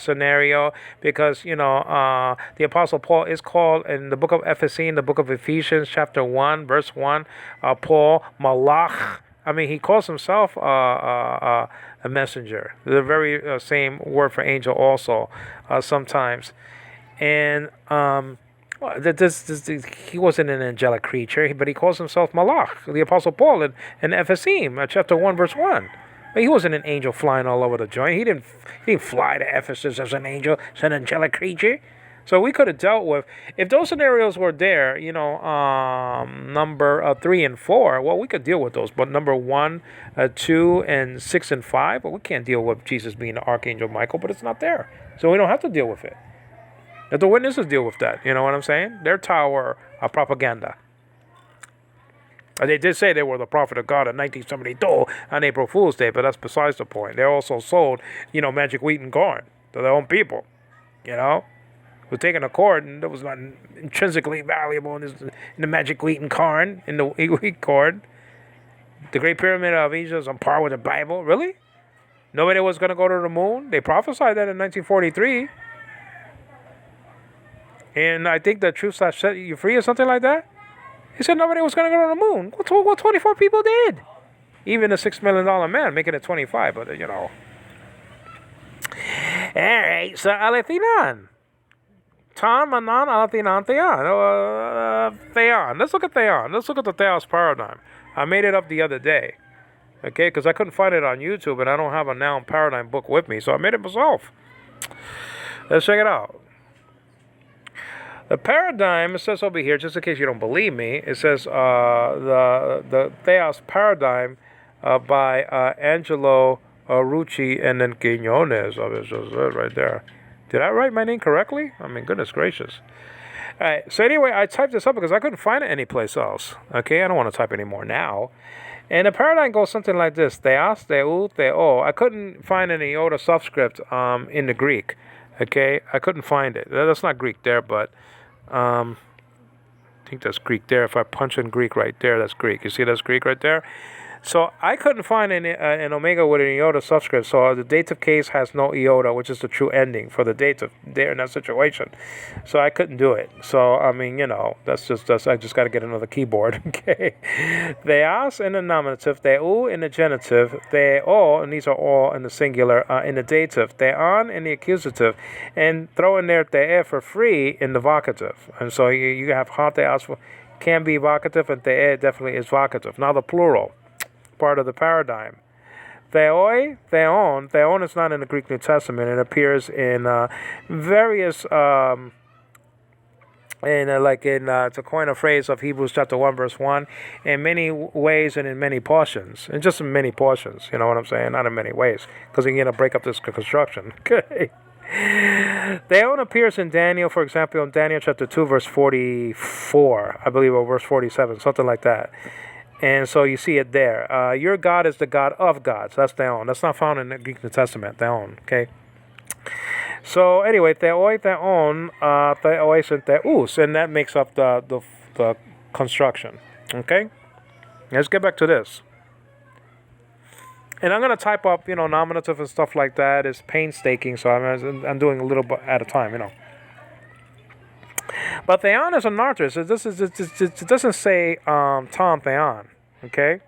scenario because, the Apostle Paul is called in the book of Ephesians, the book of Ephesians, chapter 1, verse 1, Paul, Malach. I mean, he calls himself a messenger. The very same word for angel also sometimes. And well, he wasn't an angelic creature, but he calls himself Malach, the Apostle Paul in Ephesians, chapter 1, verse 1. But he wasn't an angel flying all over the joint. He didn't fly to Ephesus as an angel, as an angelic creature. So we could have dealt with, if those scenarios were there, number 3 and 4, well, we could deal with those. But number 1, 2, and 6 and 5, well, we can't deal with Jesus being the Archangel Michael, but it's not there. So we don't have to deal with it. Let the witnesses deal with that. You know what I'm saying? Their tower of propaganda. They did say they were the prophet of God in 1972 on April Fool's Day, but that's besides the point. They also sold, magic wheat and corn to their own people. We're taking a corn that was not intrinsically valuable in the magic wheat and corn, in the wheat corn. The Great Pyramid of Giza is on par with the Bible. Really? Nobody was going to go to the moon? They prophesied that in 1943. And I think the Truth Slash Set You Free or something like that. He said nobody was going to go to the moon. What 24 people did? Even the $6 million man making it 25, but All right, so Alethinan. Tan, Manan, Alethinan, Theon. Theon. Let's look at Theon. Let's look at the Theos paradigm. I made it up the other day. Okay, because I couldn't find it on YouTube and I don't have a noun paradigm book with me, so I made it myself. Let's check it out. The paradigm, it says over here, just in case you don't believe me, it says the Theos paradigm by Angelo Rucci and then Quinones. It says right there. Did I write my name correctly? I mean, goodness gracious. All right, so anyway, I typed this up because I couldn't find it anyplace else. Okay, I don't want to type anymore now. And the paradigm goes something like this. Theos, Theu, Theo. I couldn't find any iota subscript in the Greek. Okay, I couldn't find it. That's not Greek there, but I think that's Greek there. If I punch in Greek right there, that's Greek. You see that's Greek right there? So I couldn't find an omega with an iota subscript. So the dative case has no iota, which is the true ending for the dative there in that situation. So I couldn't do it. So, I mean, that's I just got to get another keyboard. Okay. Theos in the nominative, Theu in the genitive, Theo, and these are all in the singular, in the dative, Theon in the accusative, and throw in there The for free in the vocative. And so you have ha Theos can be vocative, and The definitely is vocative. Now the plural. Part of the paradigm. Theoi, theon. Theon is not in the Greek New Testament. It appears in various, to coin a phrase of Hebrews chapter 1, verse 1, in many ways and in many portions. And just in many portions, you know what I'm saying? Not in many ways, because you're going to break up this construction. Okay. Theon appears in Daniel, for example, in Daniel chapter 2, verse 44, I believe, or verse 47, something like that. And so you see it there. Your God is the God of gods. That's Theon. That's not found in the Greek New Testament. Theon. Okay. So anyway, Theoi, Theon, Theois, and Theus, and that makes up the construction. Okay. Let's get back to this. And I'm gonna type up, nominative and stuff like that. It's painstaking, so I'm doing a little bit at a time, But Theon is a nartris. It doesn't say Tom Theon. Okay.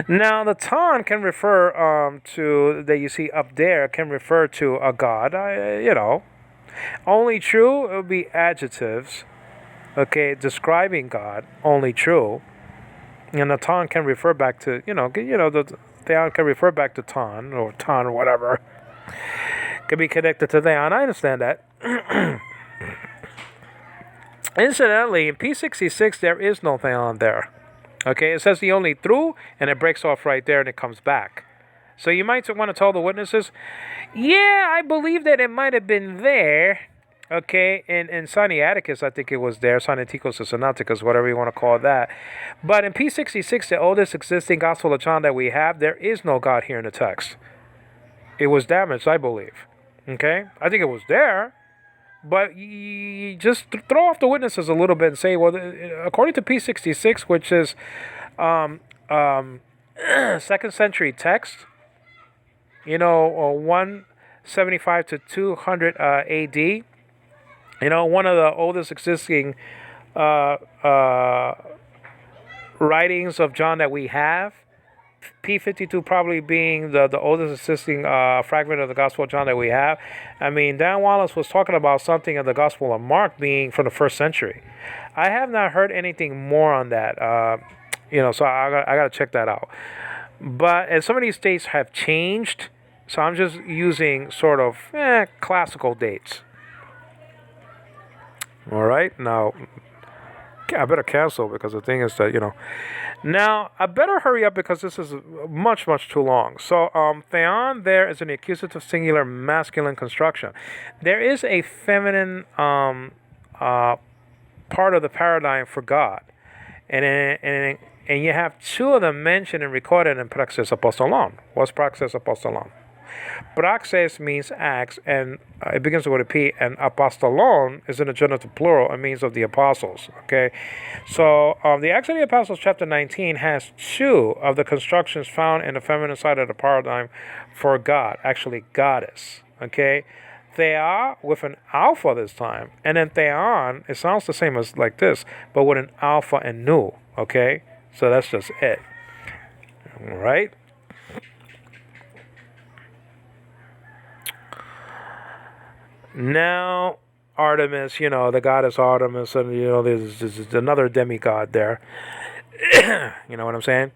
Now the ton can refer to that you see up there can refer to a god. Only true, it would be adjectives, okay, describing God, only true. And the ton can refer back to, the theon can refer back to ton or whatever. Can be connected to theon. I understand that. Incidentally, in P66, there is no theon there. Okay, it says the only through, and it breaks off right there and it comes back. So you might want to tell the witnesses, yeah, I believe that it might have been there. Okay, in Sinaiticus, I think it was there, Sinaiticus or Sinaiticus, whatever you want to call that. But in P66, the oldest existing Gospel of John that we have, there is no God here in the text. It was damaged, I believe. Okay, I think it was there. But you just throw off the witnesses a little bit and say, well, according to P66, which is second century text, 175 to 200 AD, one of the oldest existing writings of John that we have. P52 probably being the oldest existing fragment of the Gospel of John that we have. I mean, Dan Wallace was talking about something of the Gospel of Mark being from the first century. I have not heard anything more on that. So I got to check that out. And some of these dates have changed, so I'm just using sort of classical dates. All right, now I better cancel because the thing is that Now I better hurry up because this is much too long. So theon there is an accusative singular masculine construction. There is a feminine part of the paradigm for God, and you have two of them mentioned and recorded in Praxis Apostolon. What's Praxis Apostolon? Praxis means acts, and it begins with a P, and apostolon is in the genitive plural. It means of the apostles. Okay, so the Acts of the Apostles, chapter 19, has two of the constructions found in the feminine side of the paradigm for God, actually goddess. Okay, thea with an alpha this time, and then theon. It sounds the same as like this, but with an alpha and nu. Okay, so that's just it. All right. Now, Artemis, the goddess Artemis, and there's another demigod there. You know what I'm saying?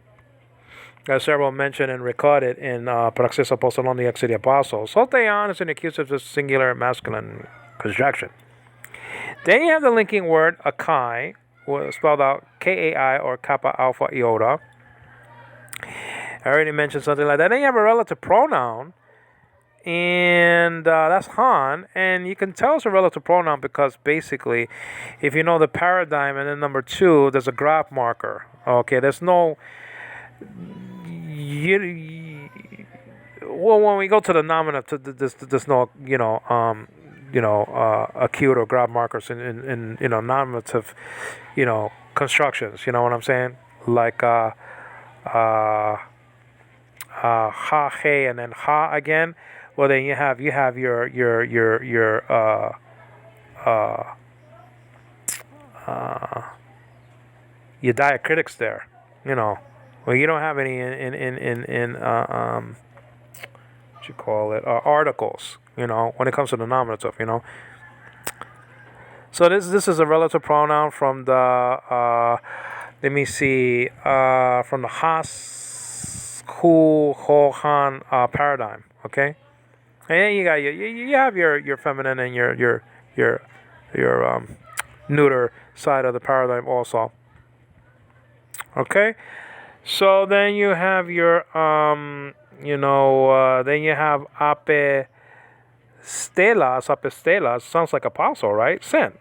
There's several mentioned and recorded in Praxis Apostolon, the Acts of the Apostles. So theon is an accusative singular masculine construction. Then you have the linking word akai, spelled out Kai or Kappa Alpha Iota. I already mentioned something like that. Then you have a relative pronoun. And that's Han, and you can tell it's a relative pronoun because basically, if you know the paradigm, and then number two, there's a graph marker. Okay, there's no. Well, when we go to the nominative, there's no acute or graph markers in nominative, constructions. You know what I'm saying? Like ha, he, and then ha again. Well, then you have your diacritics there, Well, you don't have any in what you call it, articles, when it comes to the nominative, So this is a relative pronoun from the let me see from the Has Hu Ho Han paradigm, okay. And then you got you have your feminine and your neuter side of the paradigm also. Okay, so then you have your then you have apostelas sounds like apostle, right? Sent,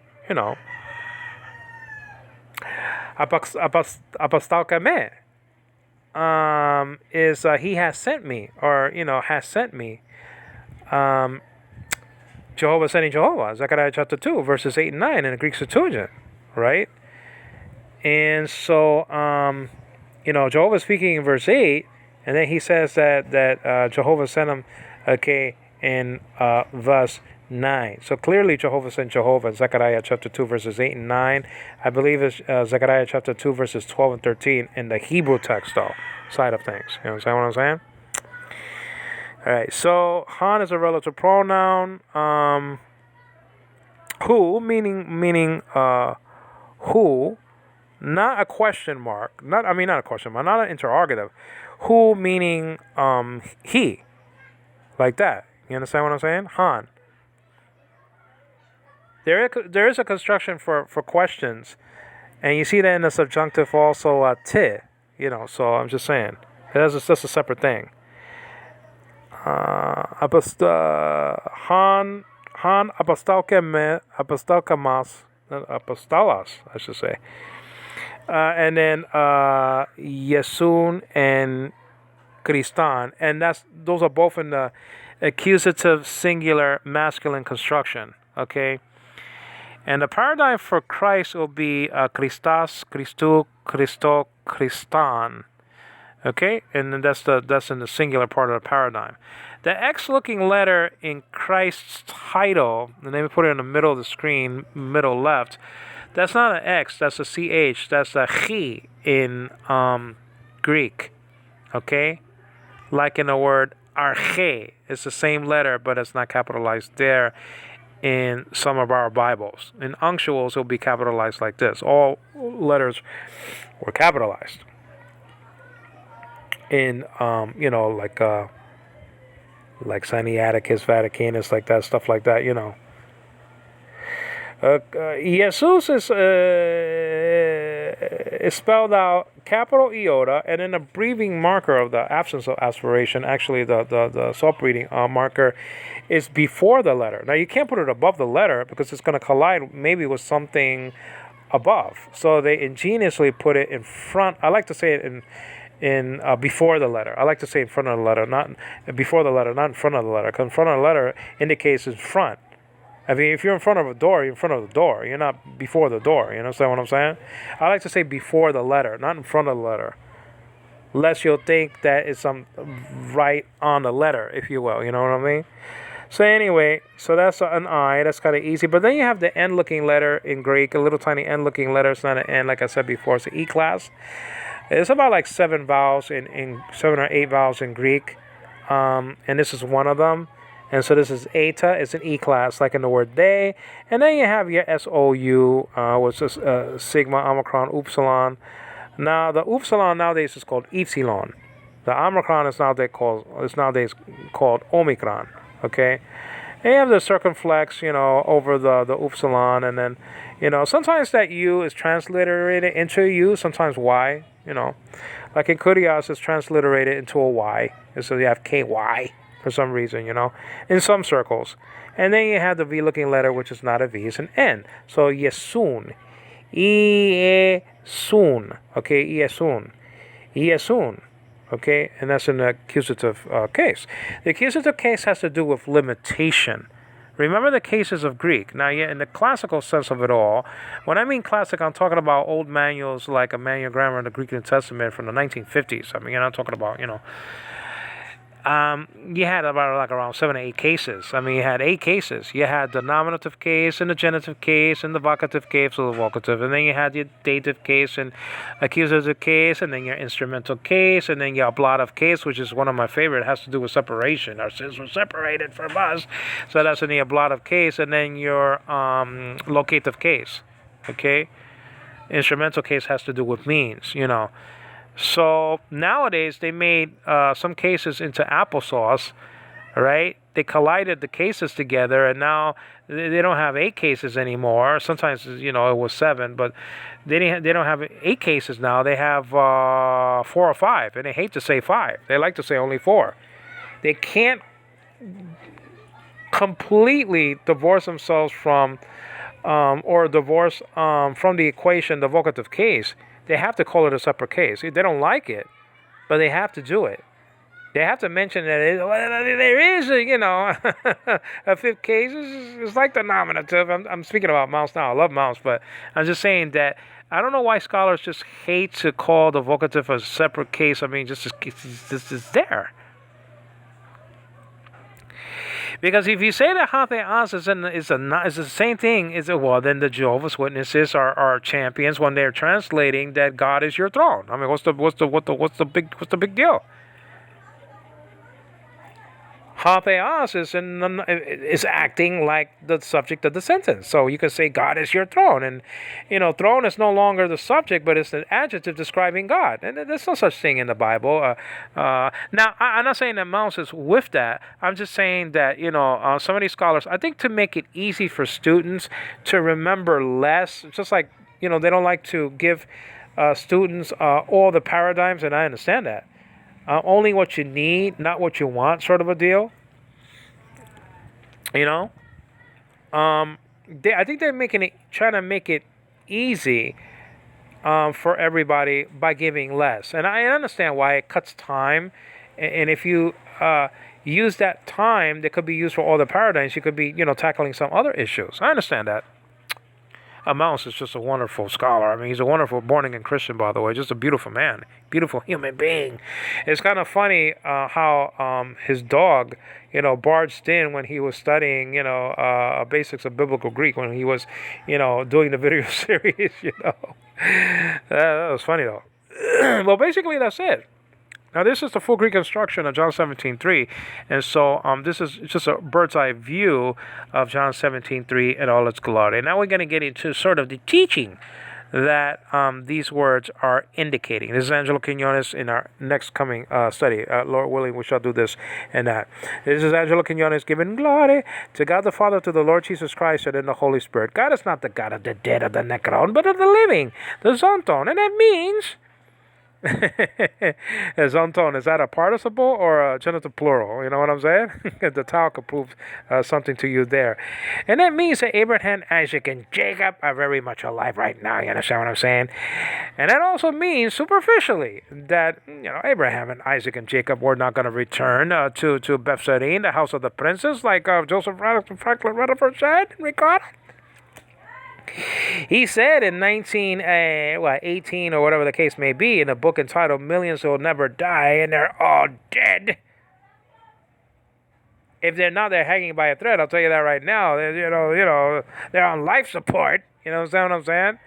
Apostolkame is he has sent me, or has sent me. Jehovah sending Jehovah, Zechariah chapter 2, verses 8 and 9 in the Greek Septuagint, right? And so, Jehovah speaking in verse 8, and then he says that Jehovah sent him, okay, in verse 9. So clearly Jehovah sent Jehovah in Zechariah chapter 2, verses 8 and 9. I believe it's Zechariah chapter 2, verses 12 and 13 in the Hebrew text, though, side of things. You understand what I'm saying? All right, so Han is a relative pronoun. Who meaning who, not a question mark. Not a question mark, not an interrogative. Who meaning he, like that. You understand what I'm saying? Han. There is a construction for questions, and you see that in the subjunctive also te. So I'm just saying. That's a separate thing. Han apostolka mas apostolos, I should say. And then Yesun and Christan, and those are both in the accusative singular masculine construction. Okay, and the paradigm for Christ will be Christos, Christou, Christo, Christan. Okay, and then that's in the singular part of the paradigm. The X-looking letter in Christ's title, and let me put it in the middle of the screen, middle left. That's not an X. That's a CH. That's a chi in Greek. Okay, like in the word arche, it's the same letter, but it's not capitalized there. In some of our Bibles, in unctuals, it'll be capitalized like this. All letters were capitalized. In like Sinaiticus, Vaticanus, like that, stuff like that. Jesus is spelled out capital iota, and then a breathing marker of the absence of aspiration. Actually, the soft breathing marker is before the letter. Now, you can't put it above the letter because it's going to collide maybe with something above. So they ingeniously put it in front. I like to say it in before the letter. I like to say in front of the letter, not before the letter, not in front of the letter. Because in front of the letter indicates in front. I mean, if you're in front of a door, you're in front of the door. You're not before the door. You understand what I'm saying? I like to say before the letter, not in front of the letter. Lest you'll think that it's some right on the letter, if you will. You know what I mean? So anyway, so that's an I. That's kind of easy. But then you have the N-looking letter in Greek, a little tiny N-looking letter. It's not an N, like I said before. It's an E class. It's about like 7 vowels in 7 or 8 vowels in Greek. And this is one of them. And so this is eta. It's an E class, like in the word they. And then you have your SOU, which is sigma, omicron, upsilon. Now, the upsilon nowadays is called epsilon. The omicron is nowadays called omicron. Okay? And you have the circumflex, over the upsilon. And then, sometimes that U is transliterated into U, sometimes Y, Like in Kurios, it's transliterated into a Y. And so you have KY. For some reason, in some circles. And then you have the V-looking letter, which is not a V, it's an N. So Yesun. Iesun. Okay, Iesun. Iesun. Okay, and that's in the accusative case. The accusative case has to do with limitation. Remember the cases of Greek. Now, in the classical sense of it all, when I mean classic, I'm talking about old manuals like a manual grammar in the Greek New Testament from the 1950s. I mean, I'm talking about, you had about like around 7 or 8 cases. I mean, you had 8 cases. You had the nominative case and the genitive case and the vocative case or the vocative. And then you had your dative case and accusative case and then your instrumental case and then your ablative case, which is one of my favorite. It has to do with separation. Our sins were separated from us. So that's in the ablative case. And then your locative case. Okay? Instrumental case has to do with means, So nowadays they made some cases into applesauce, right? They collided the cases together, and now they don't have 8 cases anymore. Sometimes it was 7, but they don't have 8 cases now. They have 4 or 5, and they hate to say 5. They like to say only 4. They can't completely divorce themselves from from the equation, the vocative case. They have to call it a separate case. They don't like it, but they have to do it. They have to mention that there is, a 5th case. It's like the nominative. I'm speaking about mouse now. I love mouse, but I'm just saying that I don't know why scholars just hate to call the vocative a separate case. I mean, just it's there. Because if you say that hatheos is the same thing, then the Jehovah's Witnesses are champions when they're translating that God is your throne. I mean, what's the big deal? Hapeos is acting like the subject of the sentence. So you can say God is your throne, and throne is no longer the subject, but it's an adjective describing God, and there's no such thing in the Bible. Now, I'm not saying that Mounce is with that. I'm just saying that some of these scholars, I think, to make it easy for students to remember less, just like they don't like to give students all the paradigms, and I understand that. Only what you need, not what you want, sort of a deal. You know, I think they're trying to make it easy for everybody by giving less, and I understand why it cuts time. And if you use that time that could be used for all the paradigms, you could be tackling some other issues. I understand that. Mounce is just a wonderful scholar. I mean, he's a wonderful born-again Christian, by the way. Just a beautiful man, beautiful human being. It's kind of funny how his dog, barged in when he was studying, basics of biblical Greek, when he was, doing the video series. That was funny though. Well, basically that's it. Now, this is the full Greek instruction of John 17:3, and so this is just a bird's eye view of John 17:3 and all its glory. Now we're going to get into sort of the teaching that these words are indicating. This is Angelo Quinones in our next coming study. Lord willing, we shall do this and that. This is Angelo Quinones giving glory to God the Father, to the Lord Jesus Christ, and in the Holy Spirit. God is not the God of the dead, of the necron, but of the living, the zonton, and that means... Zonton, is that a participle or a genitive plural? You know what I'm saying? The Tao could prove something to you there. And that means that Abraham, Isaac, and Jacob are very much alive right now. You understand what I'm saying? And that also means, superficially, that Abraham and Isaac and Jacob were not going to return to Bethsaida, the house of the princess, like Joseph Franklin Rutherford said and recorded. He said in 18 or whatever the case may be, in a book entitled Millions Will Never Die, and they're all dead. If they're not, they're hanging by a thread. I'll tell you that right now. They're on life support. You know what I'm saying?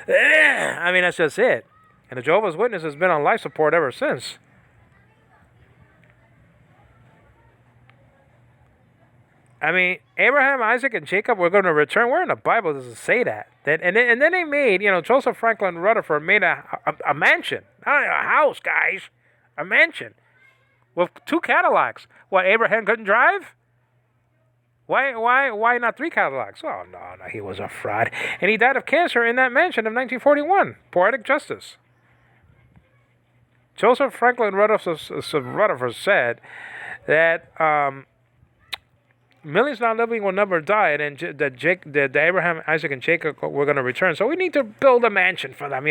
I mean, that's just it. And the Jehovah's Witness has been on life support ever since. I mean, Abraham, Isaac, and Jacob were going to return. Where in the Bible does it say that? And then they made, Joseph Franklin Rutherford made a mansion. Not a house, guys. A mansion. With 2 Cadillacs. What, Abraham couldn't drive? Why not 3 Cadillacs? Oh, no, he was a fraud. And he died of cancer in that mansion of 1941. Poetic justice. Joseph Franklin Rutherford said that... millions not living will never die, and that Abraham, Isaac, and Jacob were going to return. So we need to build a mansion for them.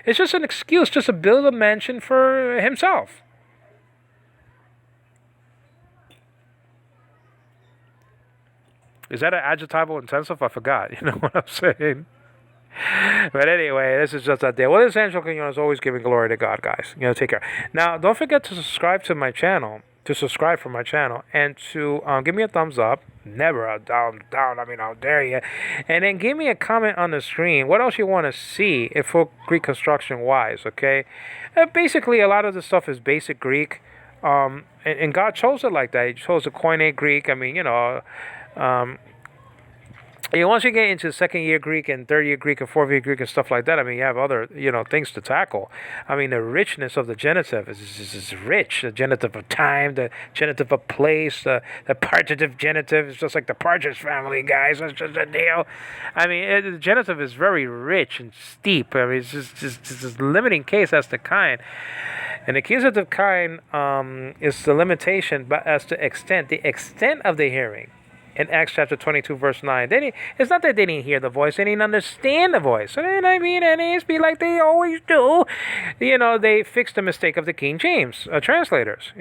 It's just an excuse just to build a mansion for himself. Is that an adjectival intensive? I forgot. You know what I'm saying? But anyway, this is just that day. Well, this is Angelo Quinones, always giving glory to God, guys. Take care. Now, don't forget to subscribe to my channel. Subscribe for my channel and to give me a thumbs up, never a down. I mean, how dare you? And then give me a comment on the screen. What else you want to see if full Greek construction wise? Okay, basically a lot of the stuff is basic Greek, and God chose it like that. He chose the Koine Greek. I mean, once you get into second year Greek and third year Greek and fourth year Greek and stuff like that, I mean, you have other, things to tackle. I mean, the richness of the genitive is rich. The genitive of time, the genitive of place, the partitive genitive is just like the Partridge Family, guys. That's just a deal. I mean, the genitive is very rich and steep. I mean, it's just a limiting case as to kind. And the accusative kind is the limitation, but as to the extent of the hearing. In Acts chapter 22, verse 9. It's not that they didn't hear the voice, they didn't understand the voice. And NASB, like they always do, they fixed the mistake of the King James translators.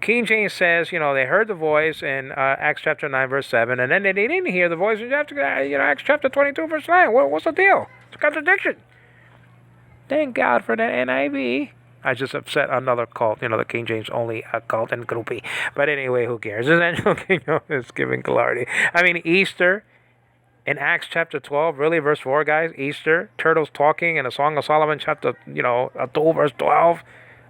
King James says, they heard the voice in Acts chapter 9, verse 7, and then they didn't hear the voice in Acts chapter 22, verse 9. What's the deal? It's a contradiction. Thank God for that NIV. I just upset another cult, the King James only cult and groupie. But anyway, who cares? This Angelo Quinones giving clarity. I mean, Easter in Acts chapter 12, really, verse 4, guys. Easter, turtles talking in a Song of Solomon chapter, 2, verse 12.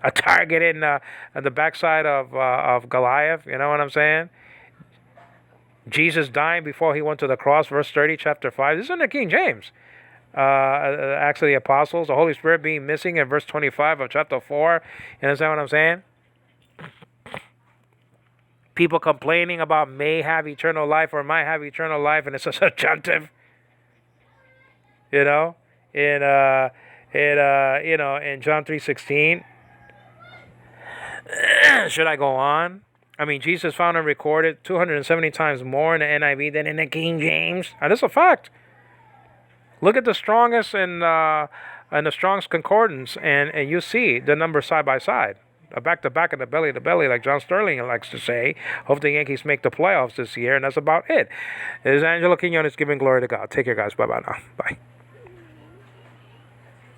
a target in the backside of Goliath. You know what I'm saying? Jesus dying before he went to the cross, verse 30, chapter 5. This is in the King James. Acts of the Apostles, the Holy Spirit being missing in verse 25 of chapter 4. You understand what I'm saying? People complaining about may have eternal life or might have eternal life, and it's a subjunctive. You know, in John 3:16. Should I go on? I mean, Jesus found and recorded 270 times more in the NIV than in the King James. And that's a fact. Look at the strongest and the strongest concordance, and you see the numbers side by side. Back to back and the belly to belly, like John Sterling likes to say. Hope the Yankees make the playoffs this year, and that's about it. This is Angelo Quinones giving glory to God. Take care, guys. Bye-bye now. Bye.